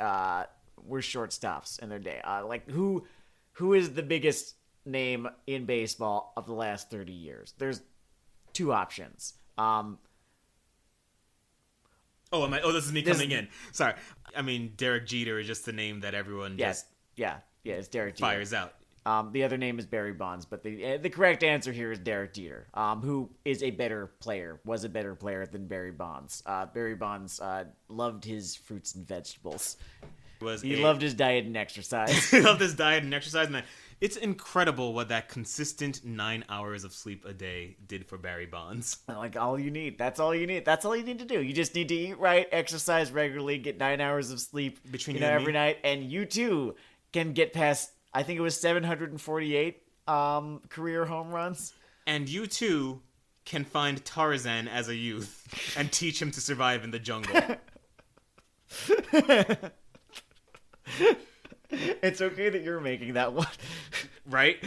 Speaker 2: were shortstops in their day. Who is the biggest name in baseball of the last 30 years? There's two options.
Speaker 1: This is me coming in. Sorry. I mean, Derek Jeter is just the name that everyone
Speaker 2: it's Derek Jeter.
Speaker 1: Fires out.
Speaker 2: The other name is Barry Bonds, but the correct answer here is Derek Jeter, who is was a better player than Barry Bonds. Barry Bonds loved his fruits and vegetables. He loved his diet and exercise.
Speaker 1: He loved his diet and exercise, and it's incredible what that consistent 9 hours of sleep a day did for Barry Bonds.
Speaker 2: All you need. That's all you need. That's all you need to do. You just need to eat right, exercise regularly, get 9 hours of sleep
Speaker 1: between
Speaker 2: every night, and you too can get past. I think it was 748 career home runs.
Speaker 1: And you, too, can find Tarzan as a youth and teach him to survive in the jungle.
Speaker 2: It's okay that you're making that one.
Speaker 1: Right?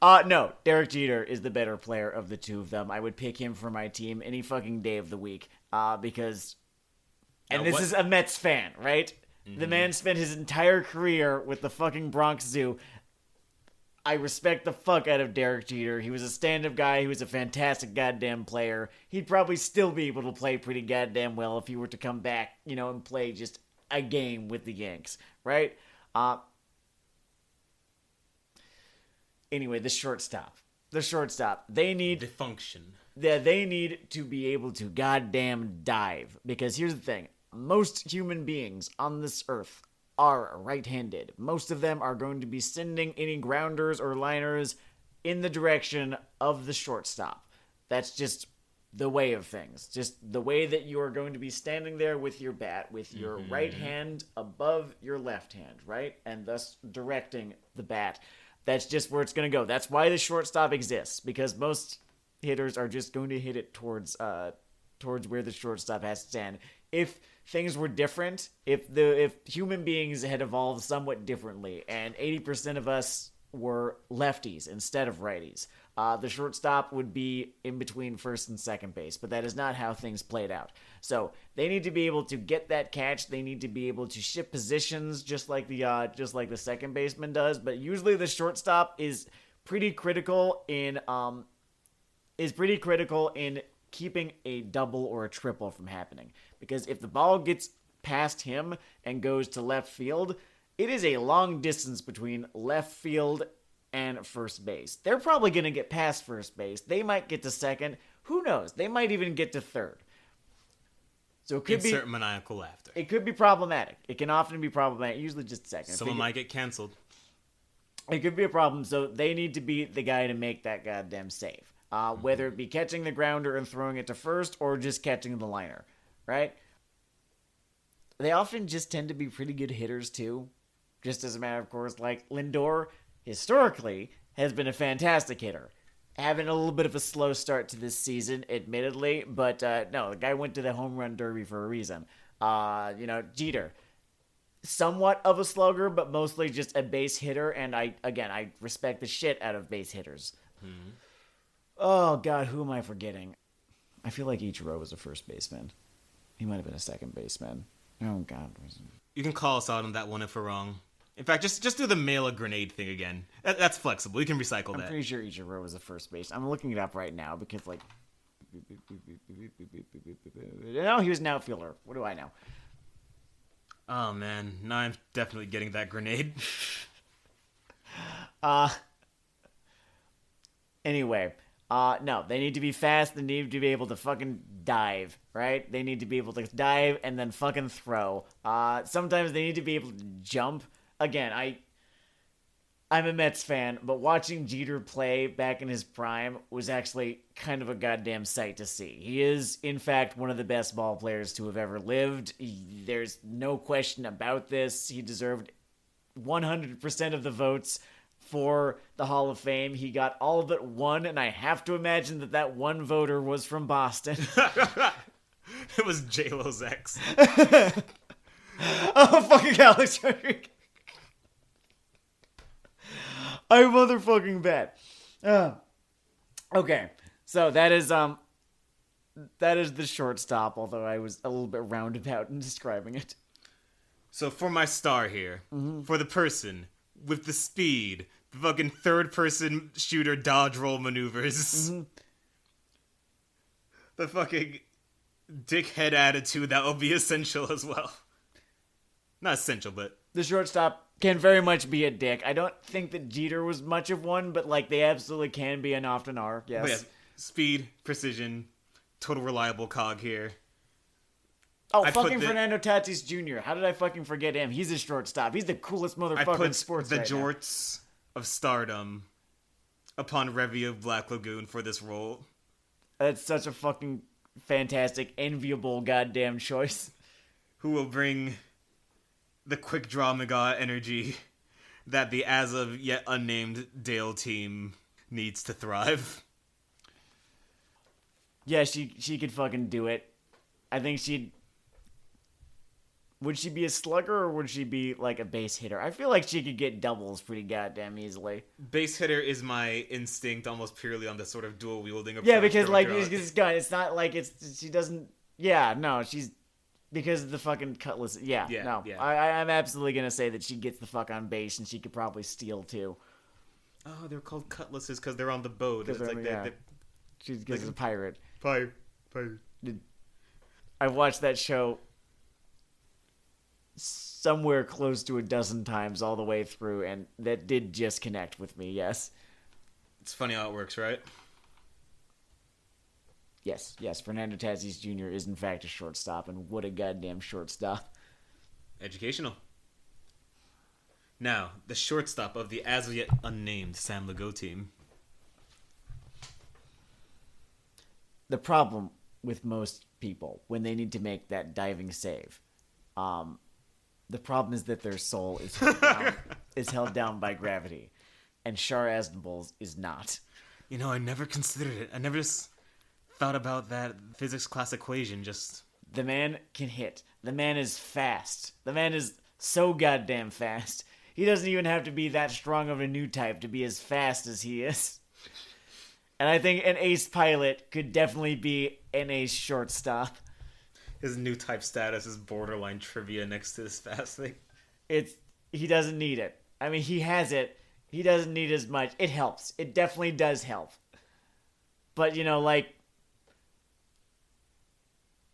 Speaker 2: No, Derek Jeter is the better player of the two of them. I would pick him for my team any fucking day of the week because... And this is a Mets fan, right? The man spent his entire career with the fucking Bronx Zoo. I respect the fuck out of Derek Jeter. He was a stand-up guy. He was a fantastic goddamn player. He'd probably still be able to play pretty goddamn well if he were to come back, and play just a game with the Yanks, right? Anyway, the shortstop. They need...
Speaker 1: The function.
Speaker 2: Yeah, they need to be able to goddamn dive. Because here's the thing. Most human beings on this earth are right-handed. Most of them are going to be sending any grounders or liners in the direction of the shortstop. That's just the way of things. Just the way that you are going to be standing there with your bat, with your right hand above your left hand, right? And thus directing the bat. That's just where it's going to go. That's why the shortstop exists, because most hitters are just going to hit it towards where the shortstop has to stand. If things were different, if human beings had evolved somewhat differently, and 80% of us were lefties instead of righties, the shortstop would be in between first and second base, but that is not how things played out. So they need to be able to get that catch. They need to be able to shift positions just like the second baseman does. But usually the shortstop is pretty critical in keeping a double or a triple from happening. Because if the ball gets past him and goes to left field, it is a long distance between left field and first base. They're probably going to get past first base. They might get to second. Who knows? They might even get to third. So it could
Speaker 1: Insert maniacal laughter.
Speaker 2: It could be problematic. It can often be problematic. Usually just second.
Speaker 1: Someone might get canceled.
Speaker 2: It could be a problem. So they need to be the guy to make that goddamn save. Whether it be catching the grounder and throwing it to first or just catching the liner, right? They often just tend to be pretty good hitters too. Just as a matter of course, like Lindor, historically, has been a fantastic hitter. Having a little bit of a slow start to this season, admittedly, but no, the guy went to the home run derby for a reason. Jeter, somewhat of a slugger, but mostly just a base hitter, and I respect the shit out of base hitters. Mm-hmm. Oh, God, who am I forgetting? I feel like Ichiro was a first baseman. He might have been a second baseman. Oh, God.
Speaker 1: You can call us out on that one if we're wrong. In fact, just do the mail a grenade thing again. That's flexible. You can recycle that.
Speaker 2: I'm pretty sure Ichiro was a first base. I'm looking it up right now because, like... No, he was an outfielder. What do I know?
Speaker 1: Oh, man. Now I'm definitely getting that grenade.
Speaker 2: Anyway... no, they need to be fast. They need to be able to fucking dive, right? They need to be able to dive and then fucking throw. Sometimes they need to be able to jump. Again, I'm a Mets fan, but watching Jeter play back in his prime was actually kind of a goddamn sight to see. He is, in fact, one of the best ball players to have ever lived. There's no question about this. He deserved 100% of the votes for the Hall of Fame. He got all but one, and I have to imagine that one voter was from Boston.
Speaker 1: It was J-Lo's ex.
Speaker 2: Oh, fucking Alex Rodriguez. I motherfucking bet. Okay, so that is the shortstop, although I was a little bit roundabout in describing it.
Speaker 1: So for my star here, for the person with the speed, the fucking third-person shooter dodge roll maneuvers, the fucking dickhead attitude that will be essential as well. Not essential, but...
Speaker 2: The shortstop can very much be a dick. I don't think that Jeter was much of one, but, like, they absolutely can be and often are, yes.
Speaker 1: But yeah, speed, precision, total reliable cog here.
Speaker 2: Oh, fucking Fernando Tatis Jr. How did I fucking forget him? He's a shortstop. He's the coolest motherfucker in sports right now.
Speaker 1: I put the jorts of stardom upon Revy of Black Lagoon for this role.
Speaker 2: That's such a fucking fantastic, enviable goddamn choice.
Speaker 1: Who will bring the quick draw mega energy that the as of yet unnamed Dayle team needs to thrive.
Speaker 2: Yeah, she could fucking do it. I think she'd... Would she be a slugger or would she be like a base hitter? I feel like she could get doubles pretty goddamn easily.
Speaker 1: Base hitter is my instinct almost purely on the sort of dual wielding approach.
Speaker 2: Yeah, because like this gun, it's not like she doesn't. Yeah, no, she's because of the fucking cutlass. Yeah.
Speaker 1: Yeah.
Speaker 2: I'm absolutely gonna say that she gets the fuck on base and she could probably steal too.
Speaker 1: Oh, they're called cutlasses because they're on the boat. It's like
Speaker 2: yeah. She's a pirate.
Speaker 1: Pirate.
Speaker 2: I've watched that show somewhere close to a dozen times all the way through, and that did just connect with me, yes.
Speaker 1: It's funny how it works, right?
Speaker 2: Yes, Fernando Tatis Jr. is in fact a shortstop, and what a goddamn shortstop.
Speaker 1: Educational. Now, the shortstop of the as yet unnamed Sam Lagow team.
Speaker 2: The problem with most people when they need to make that diving save, the problem is that their soul is held down by gravity, and Shar Aznavour's is not.
Speaker 1: You know, I never considered it. I never just thought about that physics class equation. Just
Speaker 2: the man can hit. The man is fast. The man is so goddamn fast. He doesn't even have to be that strong of a new type to be as fast as he is. And I think an ace pilot could definitely be an ace shortstop.
Speaker 1: His new type status is borderline trivia next to this fast thing.
Speaker 2: He doesn't need it. I mean, he has it. He doesn't need as much. It helps. It definitely does help. But, you know, like,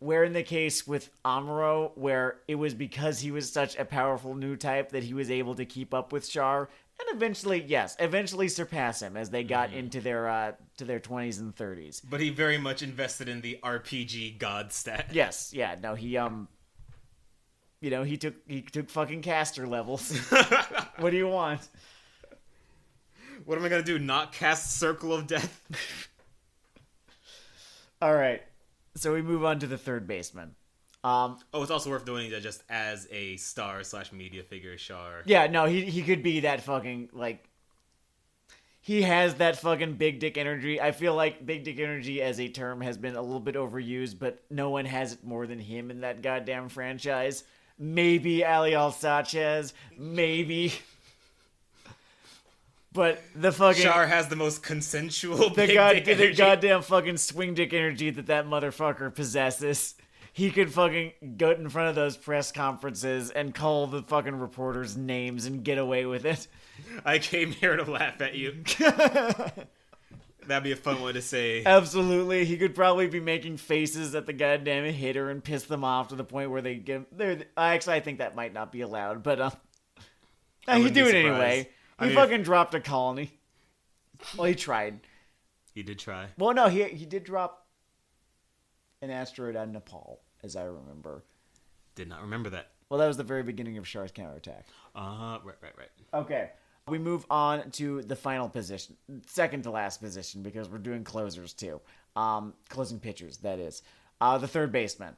Speaker 2: where in the case with Amuro, where it was because he was such a powerful new type that he was able to keep up with Char, and eventually surpass him as they got into their to their 20s and 30s.
Speaker 1: But he very much invested in the RPG god stat.
Speaker 2: Yes, yeah, no, he he took fucking caster levels. What do you want?
Speaker 1: What am I gonna do? Not cast Circle of Death?
Speaker 2: All right. So we move on to the third baseman.
Speaker 1: It's also worth doing that just as a star/media figure, Char.
Speaker 2: Yeah, no, he could be that fucking, like, he has that fucking big dick energy. I feel like big dick energy as a term has been a little bit overused, but no one has it more than him in that goddamn franchise. Maybe Aliel Sanchez, maybe. But the fucking...
Speaker 1: Char has the most consensual big dick energy.
Speaker 2: The goddamn fucking swing dick energy that motherfucker possesses. He could fucking go in front of those press conferences and call the fucking reporters names and get away with it.
Speaker 1: I came here to laugh at you. That'd be a fun one to say.
Speaker 2: Absolutely. He could probably be making faces at the goddamn hitter and piss them off to the point where they get... Actually, I think that might not be allowed, but he'd do it anyway. He fucking dropped a colony. Well, he tried.
Speaker 1: He did try.
Speaker 2: Well, no, he did drop an asteroid on Nepal, as I remember.
Speaker 1: Did not remember that.
Speaker 2: Well, that was the very beginning of Char's counterattack.
Speaker 1: Right.
Speaker 2: Okay. We move on to the final position. Second to last position, because we're doing closers, too. Closing pitchers, that is. The third baseman.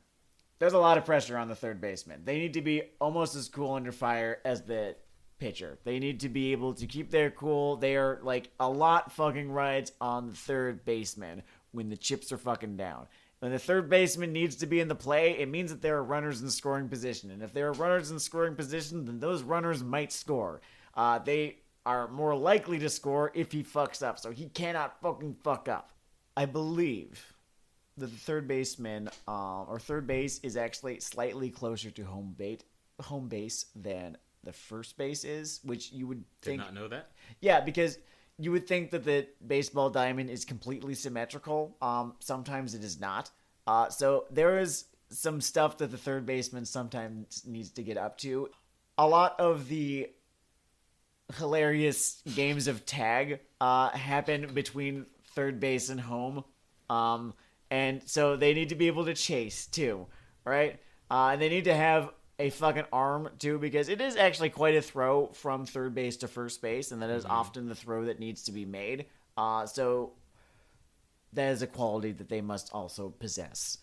Speaker 2: There's a lot of pressure on the third baseman. They need to be almost as cool under fire as the pitcher. They need to be able to keep their cool. They are, like, a lot fucking rides on the third baseman when the chips are fucking down. When the third baseman needs to be in the play, it means that there are runners in scoring position. And if there are runners in scoring position, then those runners might score. They are more likely to score if he fucks up. So he cannot fucking fuck up. I believe that the third baseman, or third base, is actually slightly closer to home base than the first base is, which you would think...
Speaker 1: Did not know that?
Speaker 2: Yeah, because you would think that the baseball diamond is completely symmetrical. Sometimes it is not. So there is some stuff that the third baseman sometimes needs to get up to. A lot of the hilarious games of tag happen between third base and home. And so they need to be able to chase, too. Right? And they need to have a fucking arm, too, because it is actually quite a throw from third base to first base, and that is often the throw that needs to be made. So that is a quality that they must also possess.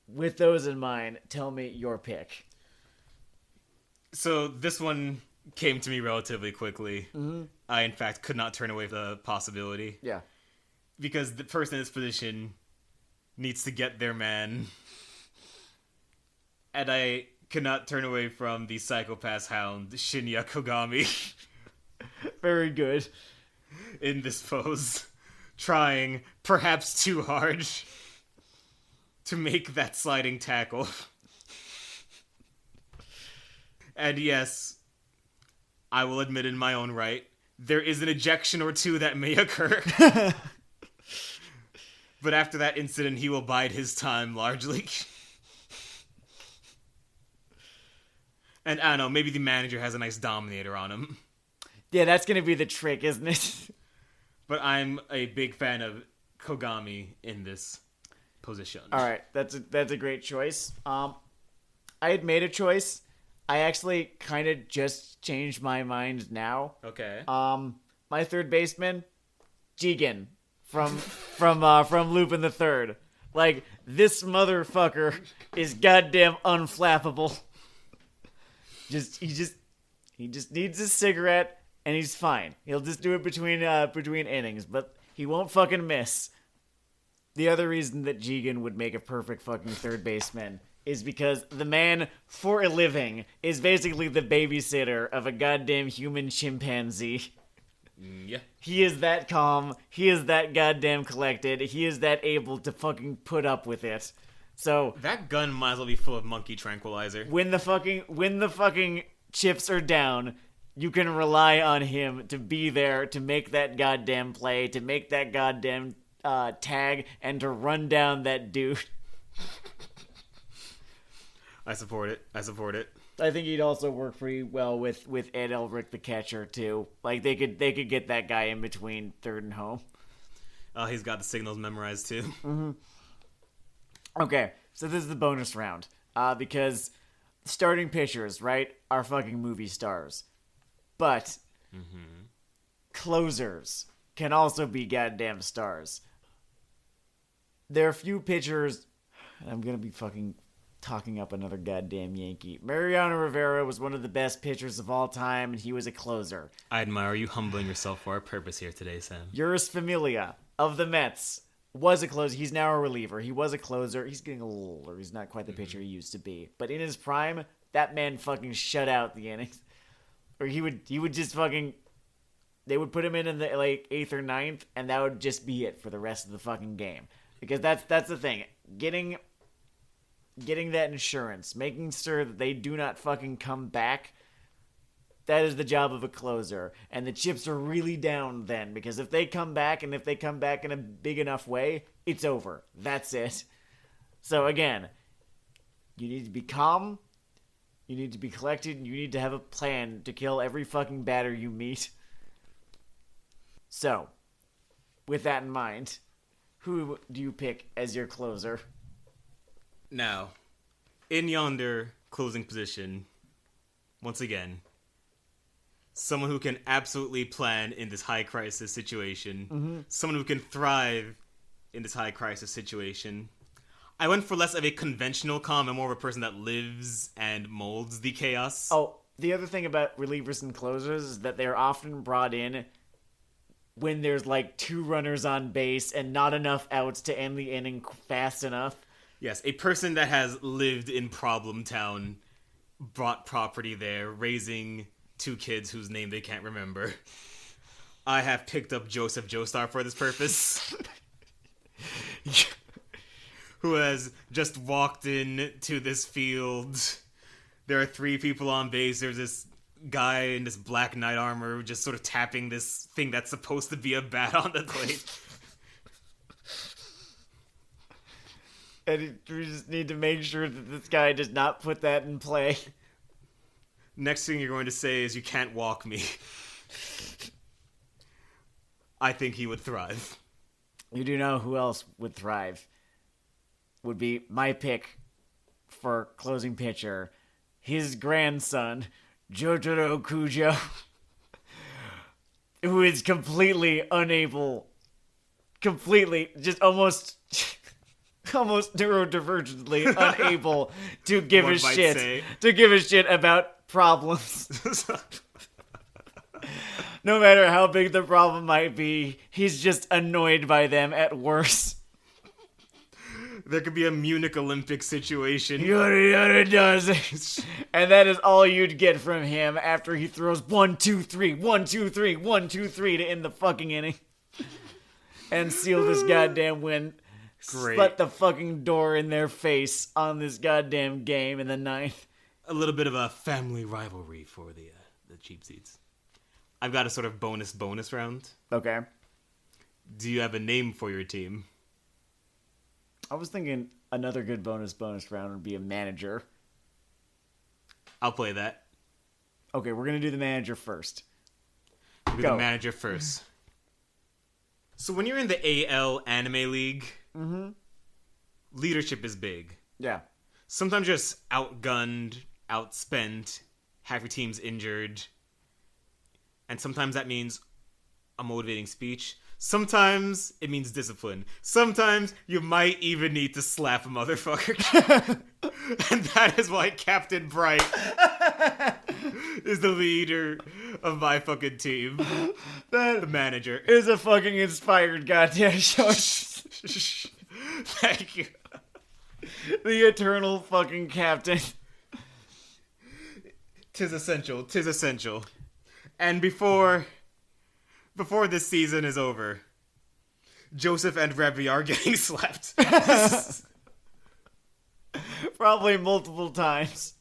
Speaker 2: With those in mind, tell me your pick.
Speaker 1: So this one came to me relatively quickly. Mm-hmm. I, in fact, could not turn away the possibility.
Speaker 2: Yeah.
Speaker 1: Because the person in this position needs to get their man. And I cannot turn away from the psychopath hound, Shinya Kogami.
Speaker 2: Very good.
Speaker 1: In this pose. Trying, perhaps too hard, to make that sliding tackle. And yes, I will admit in my own right, there is an ejection or two that may occur. But after that incident, he will bide his time largely. And I don't know, maybe the manager has a nice dominator on him.
Speaker 2: Yeah, that's gonna be the trick, isn't it?
Speaker 1: But I'm a big fan of Kogami in this position.
Speaker 2: All right, that's a great choice. I had made a choice. I actually kind of just changed my mind now.
Speaker 1: Okay.
Speaker 2: My third baseman, Jigen from Lupin the Third. Like, this motherfucker is goddamn unflappable. He just needs a cigarette and he's fine. He'll just do it between innings, but he won't fucking miss. The other reason that Jigen would make a perfect fucking third baseman is because the man, for a living, is basically the babysitter of a goddamn human chimpanzee.
Speaker 1: Yeah.
Speaker 2: He is that calm. He is that goddamn collected. He is that able to fucking put up with it. So
Speaker 1: that gun might as well be full of monkey tranquilizer.
Speaker 2: When the fucking chips are down, you can rely on him to be there to make that goddamn play, to make that goddamn tag, and to run down that dude.
Speaker 1: I support it.
Speaker 2: I think he'd also work pretty well with Ed Elric, the catcher, too. Like, they could get that guy in between third and home.
Speaker 1: Oh, he's got the signals memorized, too.
Speaker 2: Mm-hmm. Okay, so this is the bonus round. Because starting pitchers, right, are fucking movie stars. But closers can also be goddamn stars. There are few pitchers... I'm gonna be fucking talking up another goddamn Yankee. Mariano Rivera was one of the best pitchers of all time, and he was a closer.
Speaker 1: I admire you humbling yourself for our purpose here today, Sam.
Speaker 2: Yuris Familia of the Mets was a closer. He's now a reliever. He was a closer. He's getting a little older. He's not quite the pitcher he used to be. But in his prime, that man fucking shut out the innings. Or he would just fucking... They would put him in the like 8th or 9th, and that would just be it for the rest of the fucking game. Because that's the thing. Getting that insurance, making sure that they do not fucking come back, that is the job of a closer. And the chips are really down then, because if they come back, and if they come back in a big enough way, it's over. That's it. So again, you need to be calm, you need to be collected, and you need to have a plan to kill every fucking batter you meet. So, with that in mind, who do you pick as your closer?
Speaker 1: Now, in yonder closing position, once again, someone who can absolutely plan in this high crisis situation, someone who can thrive in this high crisis situation. I went for less of a conventional calm and more of a person that lives and molds the chaos.
Speaker 2: Oh, the other thing about relievers and closers is that they're often brought in when there's like 2 runners on base and not enough outs to end the inning fast enough.
Speaker 1: Yes, a person that has lived in Problem Town, bought property there, raising 2 kids whose name they can't remember. I have picked up Joseph Joestar for this purpose. Who has just walked in to this field. There are 3 people on base. There's this guy in this black knight armor just sort of tapping this thing that's supposed to be a bat on the plate.
Speaker 2: And we just need to make sure that this guy does not put that in play.
Speaker 1: Next thing you're going to say is, you can't walk me. I think he would thrive.
Speaker 2: You do know who else would thrive? Would be my pick for closing pitcher. His grandson, Jotaro Kujo, who is completely unable, just almost neurodivergently unable to give a shit about problems. No matter how big the problem might be, he's just annoyed by them at worst.
Speaker 1: There could be a Munich Olympic situation.
Speaker 2: Yada does. And that is all you'd get from him after he throws 1, 2, 3, 1, 2, 3, 1, 2, 3 to end the fucking inning. And seal this goddamn win.
Speaker 1: Great.
Speaker 2: Split the fucking door in their face on this goddamn game in the 9th.
Speaker 1: A little bit of a family rivalry for the cheap seats. I've got a sort of bonus round.
Speaker 2: Okay.
Speaker 1: Do you have a name for your team?
Speaker 2: I was thinking another good bonus round would be a manager.
Speaker 1: I'll play that.
Speaker 2: Okay, we're going to do the manager first.
Speaker 1: We'll do the manager first. So when you're in the AL Anime League, leadership is big.
Speaker 2: Yeah.
Speaker 1: Sometimes you're just outgunned, outspent, half your team's injured. And sometimes that means a motivating speech. Sometimes it means discipline. Sometimes you might even need to slap a motherfucker. And that is why Captain Bright is the leader of my fucking team. The manager.
Speaker 2: Is a fucking inspired goddamn choice.
Speaker 1: Thank you.
Speaker 2: The eternal fucking captain.
Speaker 1: Tis essential. And before this season is over, Joseph and Rebby are getting slapped.
Speaker 2: Probably multiple times.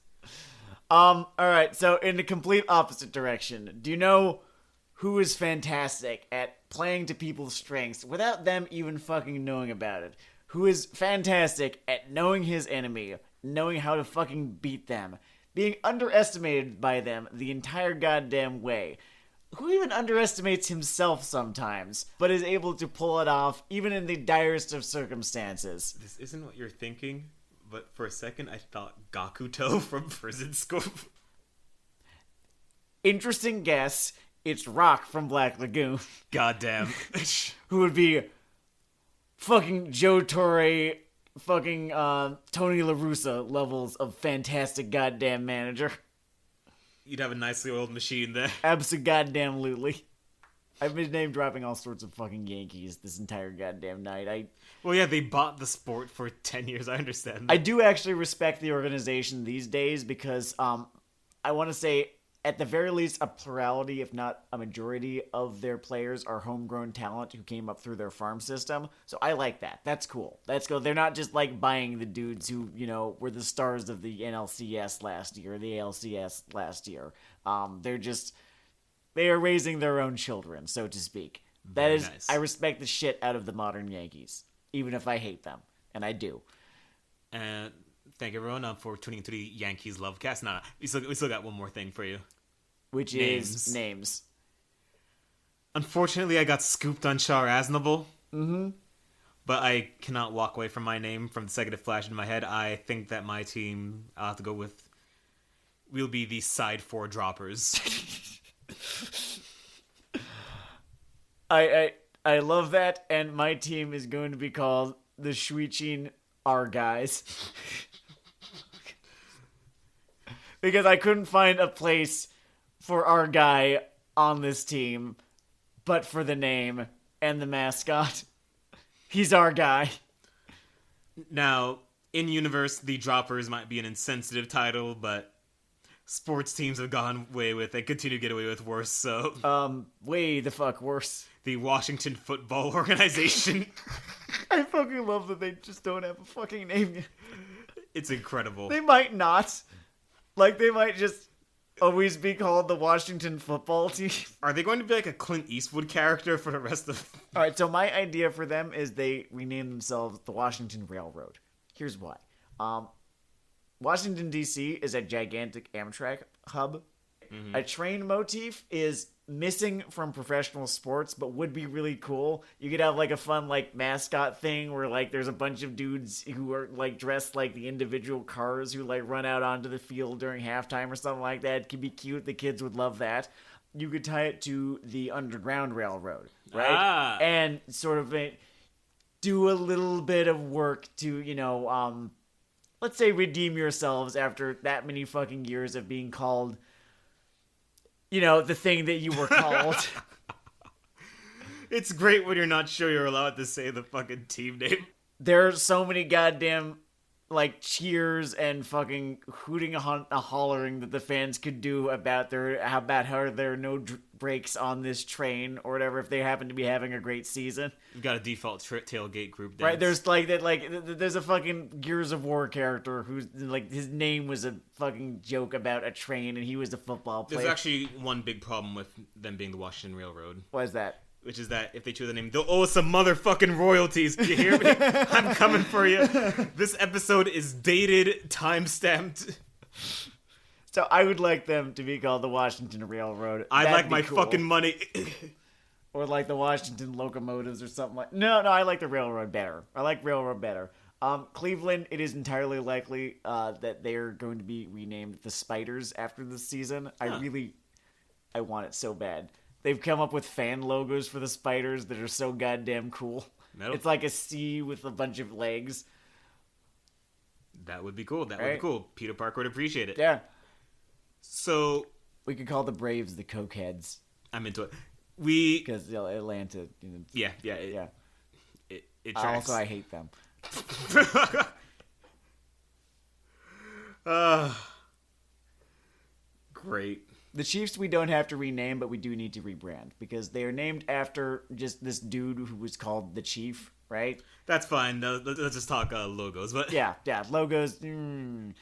Speaker 2: Alright, so in the complete opposite direction, do you know who is fantastic at playing to people's strengths without them even fucking knowing about it? Who is fantastic at knowing his enemy, knowing how to fucking beat them, being underestimated by them the entire goddamn way? Who even underestimates himself sometimes, but is able to pull it off even in the direst of circumstances?
Speaker 1: This isn't what you're thinking, but for a second I thought Gakuto from Prison School.
Speaker 2: Interesting guess. It's Rock from Black Lagoon.
Speaker 1: Goddamn.
Speaker 2: Who would be fucking Joe Torre, fucking Tony La Russa levels of fantastic goddamn manager.
Speaker 1: You'd have a nicely oiled machine there.
Speaker 2: Abso-goddamn-lutely. I've been name dropping all sorts of fucking Yankees this entire goddamn night.
Speaker 1: Well, yeah, they bought the sport for 10 years. I understand that.
Speaker 2: I do actually respect the organization these days because I want to say, at the very least, a plurality, if not a majority, of their players are homegrown talent who came up through their farm system. So I like that. That's cool. That's cool. They're not just like buying the dudes who, you know, were the stars of the NLCS last year, the ALCS last year. They are raising their own children, so to speak. That is, nice. I respect the shit out of the modern Yankees, even if I hate them, and I do.
Speaker 1: And thank everyone for tuning into the Yankees Lovecast. No, we still got one more thing for you.
Speaker 2: Which is names.
Speaker 1: Unfortunately, I got scooped on Char Aznable. Mm-hmm. But I cannot walk away from my name from the second it flashed in my head. I think that my team, I'll have to go with, will be the side four droppers.
Speaker 2: I love that, and my team is going to be called the Shuichin R Guys. Because I couldn't find a place for our guy on this team, but for the name and the mascot. He's our guy.
Speaker 1: Now, in universe, the droppers might be an insensitive title, but sports teams have gone away with and continue to get away with worse, so...
Speaker 2: way the fuck worse.
Speaker 1: The Washington Football Organization.
Speaker 2: I fucking love that they just don't have a fucking name yet.
Speaker 1: It's incredible.
Speaker 2: They might not. Like, they might just always be called the Washington Football Team.
Speaker 1: Are they going to be like a Clint Eastwood character for the rest of...
Speaker 2: Alright, so my idea for them is they rename themselves the Washington Railroad. Here's why. Washington, D.C. is a gigantic Amtrak hub. Mm-hmm. A train motif is missing from professional sports, but would be really cool. You could have like a fun like mascot thing where like there's a bunch of dudes who are like dressed like the individual cars who like run out onto the field during halftime or something like that. It could be cute. The kids would love that. You could tie it to the Underground Railroad, right? And sort of do a little bit of work to, you know, let's say redeem yourselves after that many fucking years of being called, you know, the thing that you were called.
Speaker 1: It's great when you're not sure you're allowed to say the fucking team name.
Speaker 2: There are so many goddamn, like, cheers and fucking hooting and hollering that the fans could do about how there are no breaks on this train or whatever if they happen to be having a great season.
Speaker 1: We've got a default tailgate group dance.
Speaker 2: Right, there's like that, like there's a fucking Gears of War character who's like his name was a fucking joke about a train, and he was a football player.
Speaker 1: There's actually one big problem with them being the Washington Railroad.
Speaker 2: What is that?
Speaker 1: Which is that if they choose the name, they'll owe us some motherfucking royalties. Do you hear me? I'm coming for you. This episode is dated, time-stamped.
Speaker 2: So I would like them to be called the Washington Railroad.
Speaker 1: I
Speaker 2: That'd
Speaker 1: like
Speaker 2: be
Speaker 1: my
Speaker 2: cool.
Speaker 1: fucking money.
Speaker 2: Or like the Washington Locomotives or something like. No, I like the Railroad better. I like Railroad better. Cleveland, it is entirely likely that they are going to be renamed the Spiders after this season. I want it so bad. They've come up with fan logos for the Spiders that are so goddamn cool.
Speaker 1: Nope.
Speaker 2: It's like a C with a bunch of legs.
Speaker 1: That would be cool. That would be cool. Peter Parker would appreciate it.
Speaker 2: Yeah.
Speaker 1: So
Speaker 2: we could call the Braves the Cokeheads.
Speaker 1: I'm into it.
Speaker 2: Because Atlanta.
Speaker 1: Yeah. It tracks.
Speaker 2: Also, I hate them.
Speaker 1: Great.
Speaker 2: The Chiefs we don't have to rename, but we do need to rebrand because they are named after just this dude who was called the Chief, right?
Speaker 1: That's fine. No, let's just talk logos. But
Speaker 2: yeah, logos.
Speaker 1: You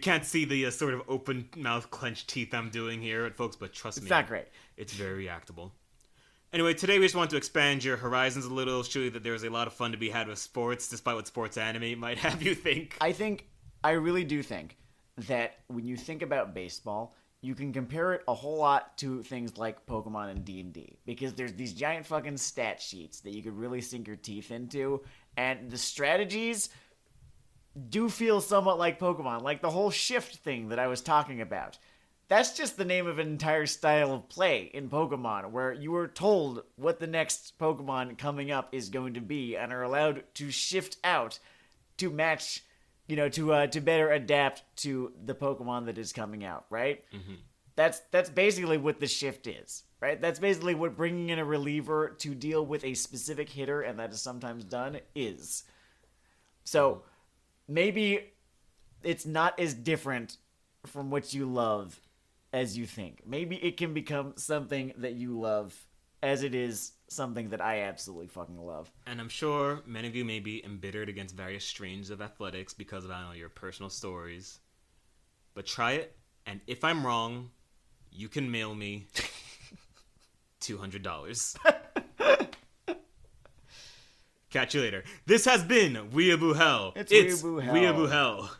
Speaker 1: can't see the sort of open mouth, clenched teeth I'm doing here, folks. But trust me,
Speaker 2: it's not great.
Speaker 1: It's very reactable. Anyway, today we just want to expand your horizons a little, show you that there's a lot of fun to be had with sports, despite what sports anime might have you think.
Speaker 2: I really do think that when you think about baseball, you can compare it a whole lot to things like Pokemon and D&D, because there's these giant fucking stat sheets that you could really sink your teeth into, and the strategies do feel somewhat like Pokemon, like the whole shift thing that I was talking about. That's just the name of an entire style of play in Pokemon, where you are told what the next Pokemon coming up is going to be, and are allowed to shift out to match, to better adapt to the Pokemon that is coming out, right? Mm-hmm. That's basically what the shift is, right? That's basically what bringing in a reliever to deal with a specific hitter, and that is sometimes done, is. So maybe it's not as different from what you love as you think. Maybe it can become something that you love as it is something that I absolutely fucking love.
Speaker 1: And I'm sure many of you may be embittered against various strains of athletics because of, I don't know, your personal stories. But try it, and if I'm wrong, you can mail me $200. Catch you later. This has been Weeaboo Hell.
Speaker 2: It's Weeaboo Hell.
Speaker 1: Weeaboo Hell.